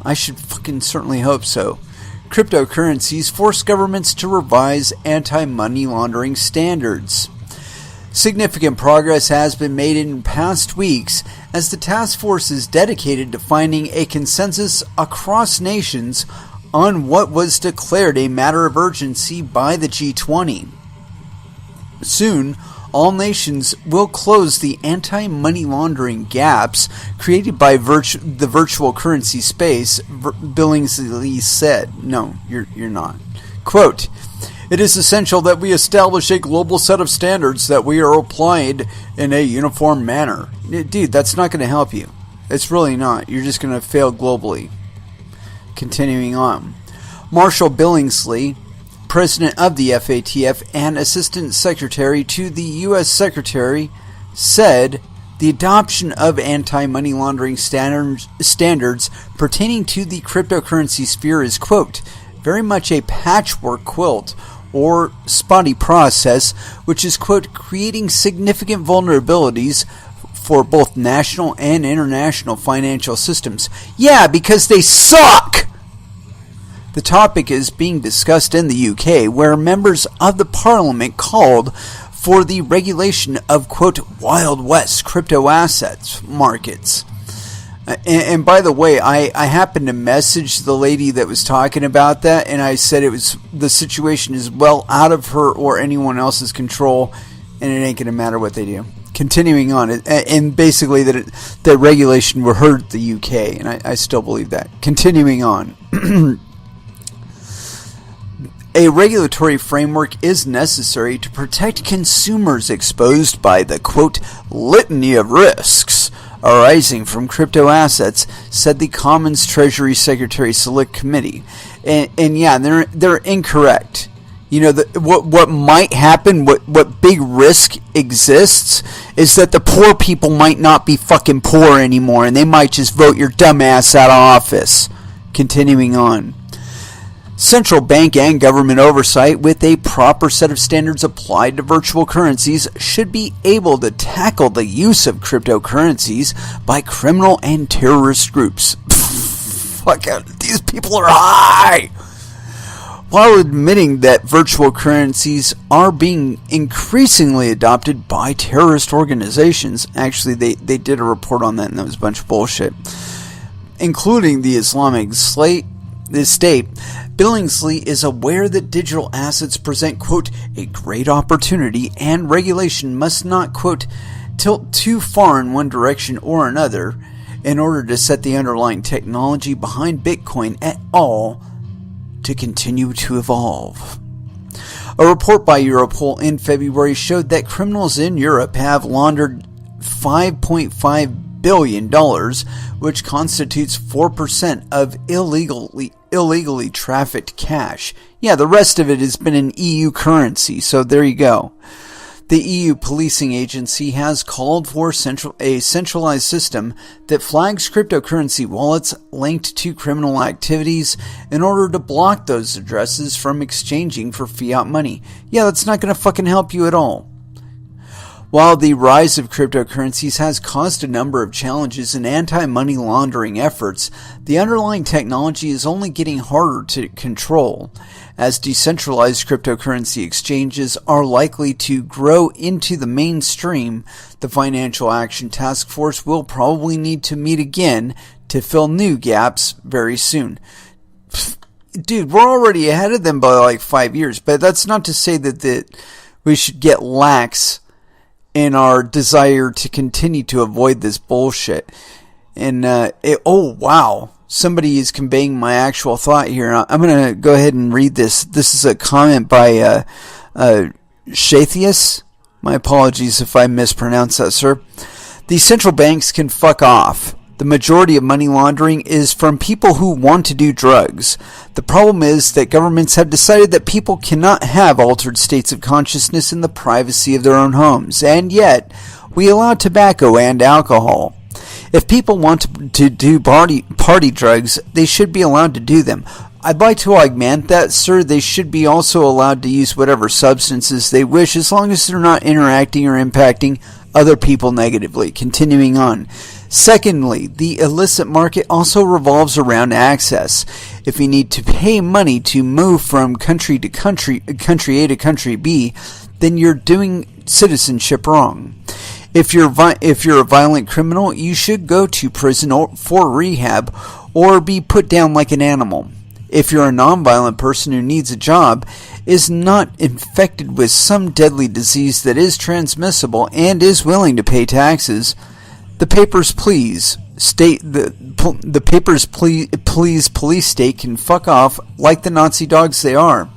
I should fucking certainly hope so. Cryptocurrencies force governments to revise anti-money laundering standards. Significant progress has been made in past weeks as the task force is dedicated to finding a consensus across nations on what was declared a matter of urgency by the G20. Soon, all nations will close the anti-money laundering gaps created by the virtual currency space, Billingsley said. No, you're not. Quote, "It is essential that we establish a global set of standards that we are applied in a uniform manner." Dude, that's not going to help you. It's really not. You're just going to fail globally. Continuing on. Marshall Billingsley, President of the FATF and Assistant Secretary to the U.S. Secretary, said the adoption of anti-money laundering standards pertaining to the cryptocurrency sphere is, quote, "very much a patchwork quilt or spotty process, which is, quote, creating significant vulnerabilities for both national and international financial systems." Yeah, because they suck! The topic is being discussed in the UK, where members of the Parliament called for the regulation of, quote, Wild West crypto assets markets. And by the way, I happened to message the lady that was talking about that, and I said the situation is well out of her or anyone else's control, and it ain't going to matter what they do. Continuing on, and basically that regulation will hurt the UK, and I still believe that. Continuing on. A regulatory framework is necessary to protect consumers exposed by the, quote, litany of risks arising from crypto assets, said the Commons Treasury Secretary Select Committee. And yeah, they're incorrect. You know, what might happen, what big risk exists, is that the poor people might not be fucking poor anymore, and they might just vote your dumb ass out of office. Continuing on. Central bank and government oversight with a proper set of standards applied to virtual currencies should be able to tackle the use of cryptocurrencies by criminal and terrorist groups. Fuck out, these people are high! While admitting that virtual currencies are being increasingly adopted by terrorist organizations, actually they did a report on that and that was a bunch of bullshit, including the Islamic State, Billingsley is aware that digital assets present, quote, a great opportunity, and regulation must not, quote, tilt too far in one direction or another in order to set the underlying technology behind Bitcoin at all to continue to evolve. A report by Europol in February showed that criminals in Europe have laundered $5.5 billion, which constitutes 4% of illegally trafficked cash. Yeah, the rest of it has been in EU currency, so there you go. The EU policing agency has called for a centralized system that flags cryptocurrency wallets linked to criminal activities in order to block those addresses from exchanging for fiat money. Yeah, that's not going to fucking help you at all. While the rise of cryptocurrencies has caused a number of challenges in anti-money laundering efforts, the underlying technology is only getting harder to control. As decentralized cryptocurrency exchanges are likely to grow into the mainstream, the Financial Action Task Force will probably need to meet again to fill new gaps very soon. Dude, we're already ahead of them by like 5 years, but that's not to say that we should get lax in our desire to continue to avoid this bullshit. And, oh wow, somebody is conveying my actual thought here. I'm going to go ahead and read this. This is a comment by Shathius. My apologies if I mispronounce that, sir. These central banks can fuck off. The majority of money laundering is from people who want to do drugs. The problem is that governments have decided that people cannot have altered states of consciousness in the privacy of their own homes, and yet we allow tobacco and alcohol. If people want to do party drugs, they should be allowed to do them. I'd like to augment that, sir. They should be also allowed to use whatever substances they wish, as long as they're not interacting or impacting other people negatively. Continuing on. Secondly, the illicit market also revolves around access. If you need to pay money to move from country A to country B, then you're doing citizenship wrong. If you're a violent criminal, you should go to prison for rehab or be put down like an animal. If you're a nonviolent person who needs a job, is not infected with some deadly disease that is transmissible, and is willing to pay taxes, the papers please police state can fuck off like the Nazi dogs they are.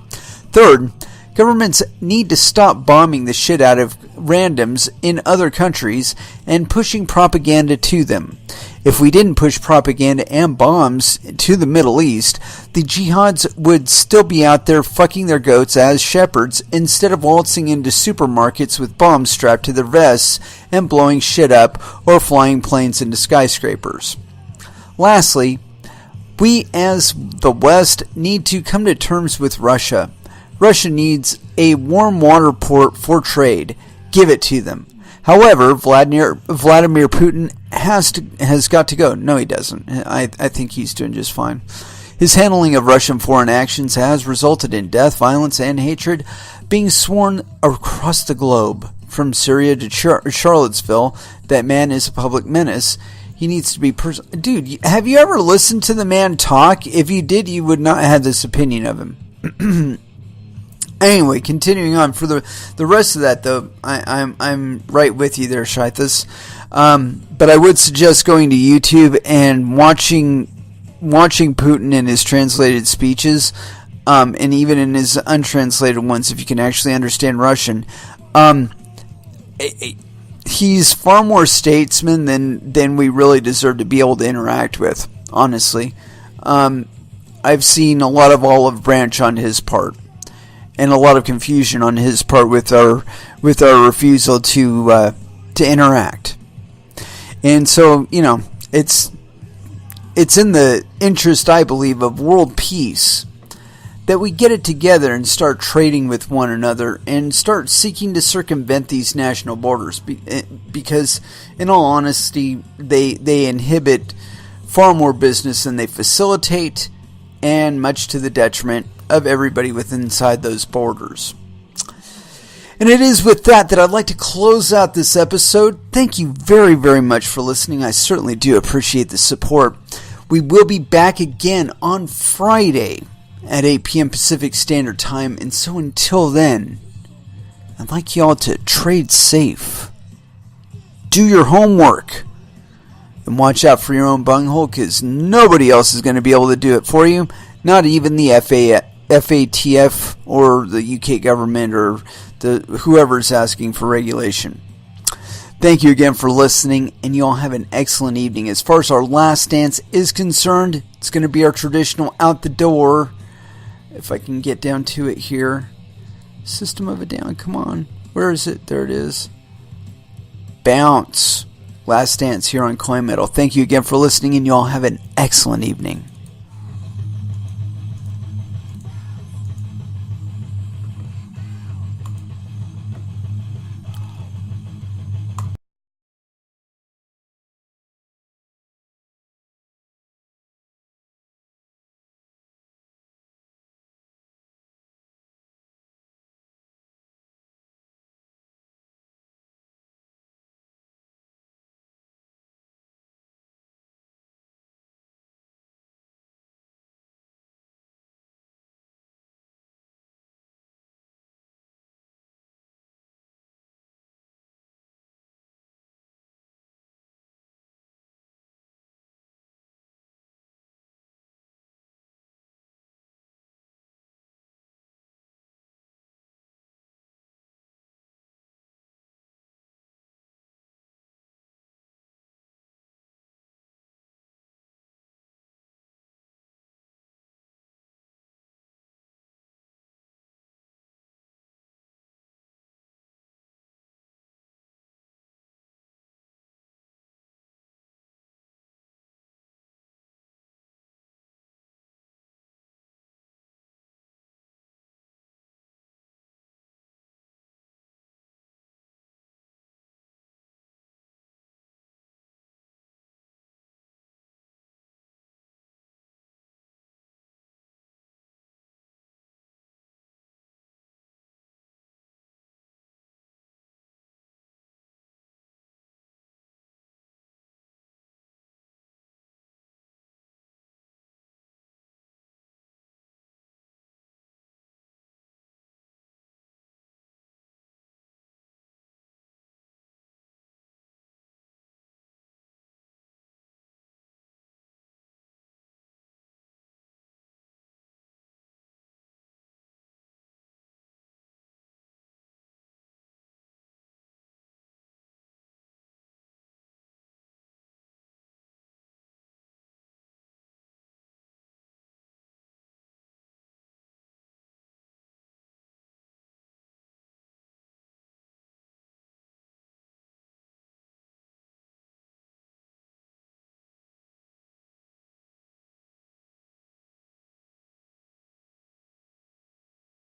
Third, governments need to stop bombing the shit out of randoms in other countries and pushing propaganda to them. If we didn't push propaganda and bombs to the Middle East, the jihads would still be out there fucking their goats as shepherds instead of waltzing into supermarkets with bombs strapped to their vests and blowing shit up or flying planes into skyscrapers. Lastly, we as the West need to come to terms with Russia. Russia needs a warm water port for trade. Give it to them. However, Vladimir Putin has got to go. No, he doesn't. I think he's doing just fine. His handling of Russian foreign actions has resulted in death, violence, and hatred being sworn across the globe. From Syria to Charlottesville, that man is a public menace. He needs to be... Dude, have you ever listened to the man talk? If you did, you would not have this opinion of him. Anyway, continuing on for the rest of that, though, I'm right with you there, Shaithas. But I would suggest going to YouTube and watching Putin in his translated speeches, and even in his untranslated ones, if you can actually understand Russian. He's far more statesman than we really deserve to be able to interact with, honestly. I've seen a lot of olive branch on his part, and a lot of confusion on his part with our refusal to interact. And so, it's in the interest, I believe, of world peace that we get it together and start trading with one another and start seeking to circumvent these national borders, because in all honesty, they inhibit far more business than they facilitate, and much to the detriment of everybody within inside those borders. And it is with that I'd like to close out this episode. Thank you very, very much for listening. I certainly do appreciate the support. We will be back again on Friday at 8 p.m. Pacific Standard Time. And so until then, I'd like y'all to trade safe. Do your homework. And watch out for your own bunghole, because nobody else is going to be able to do it for you. Not even the FATF or the UK government or whoever's asking for regulation. Thank you again for listening, and you all have an excellent evening. As far as our last dance is concerned, it's going to be our traditional out the door. If I can get down to it here. System of a Down, come on. Where is it? There it is. Bounce. Last dance here on Coin Metal. Thank you again for listening, and you all have an excellent evening.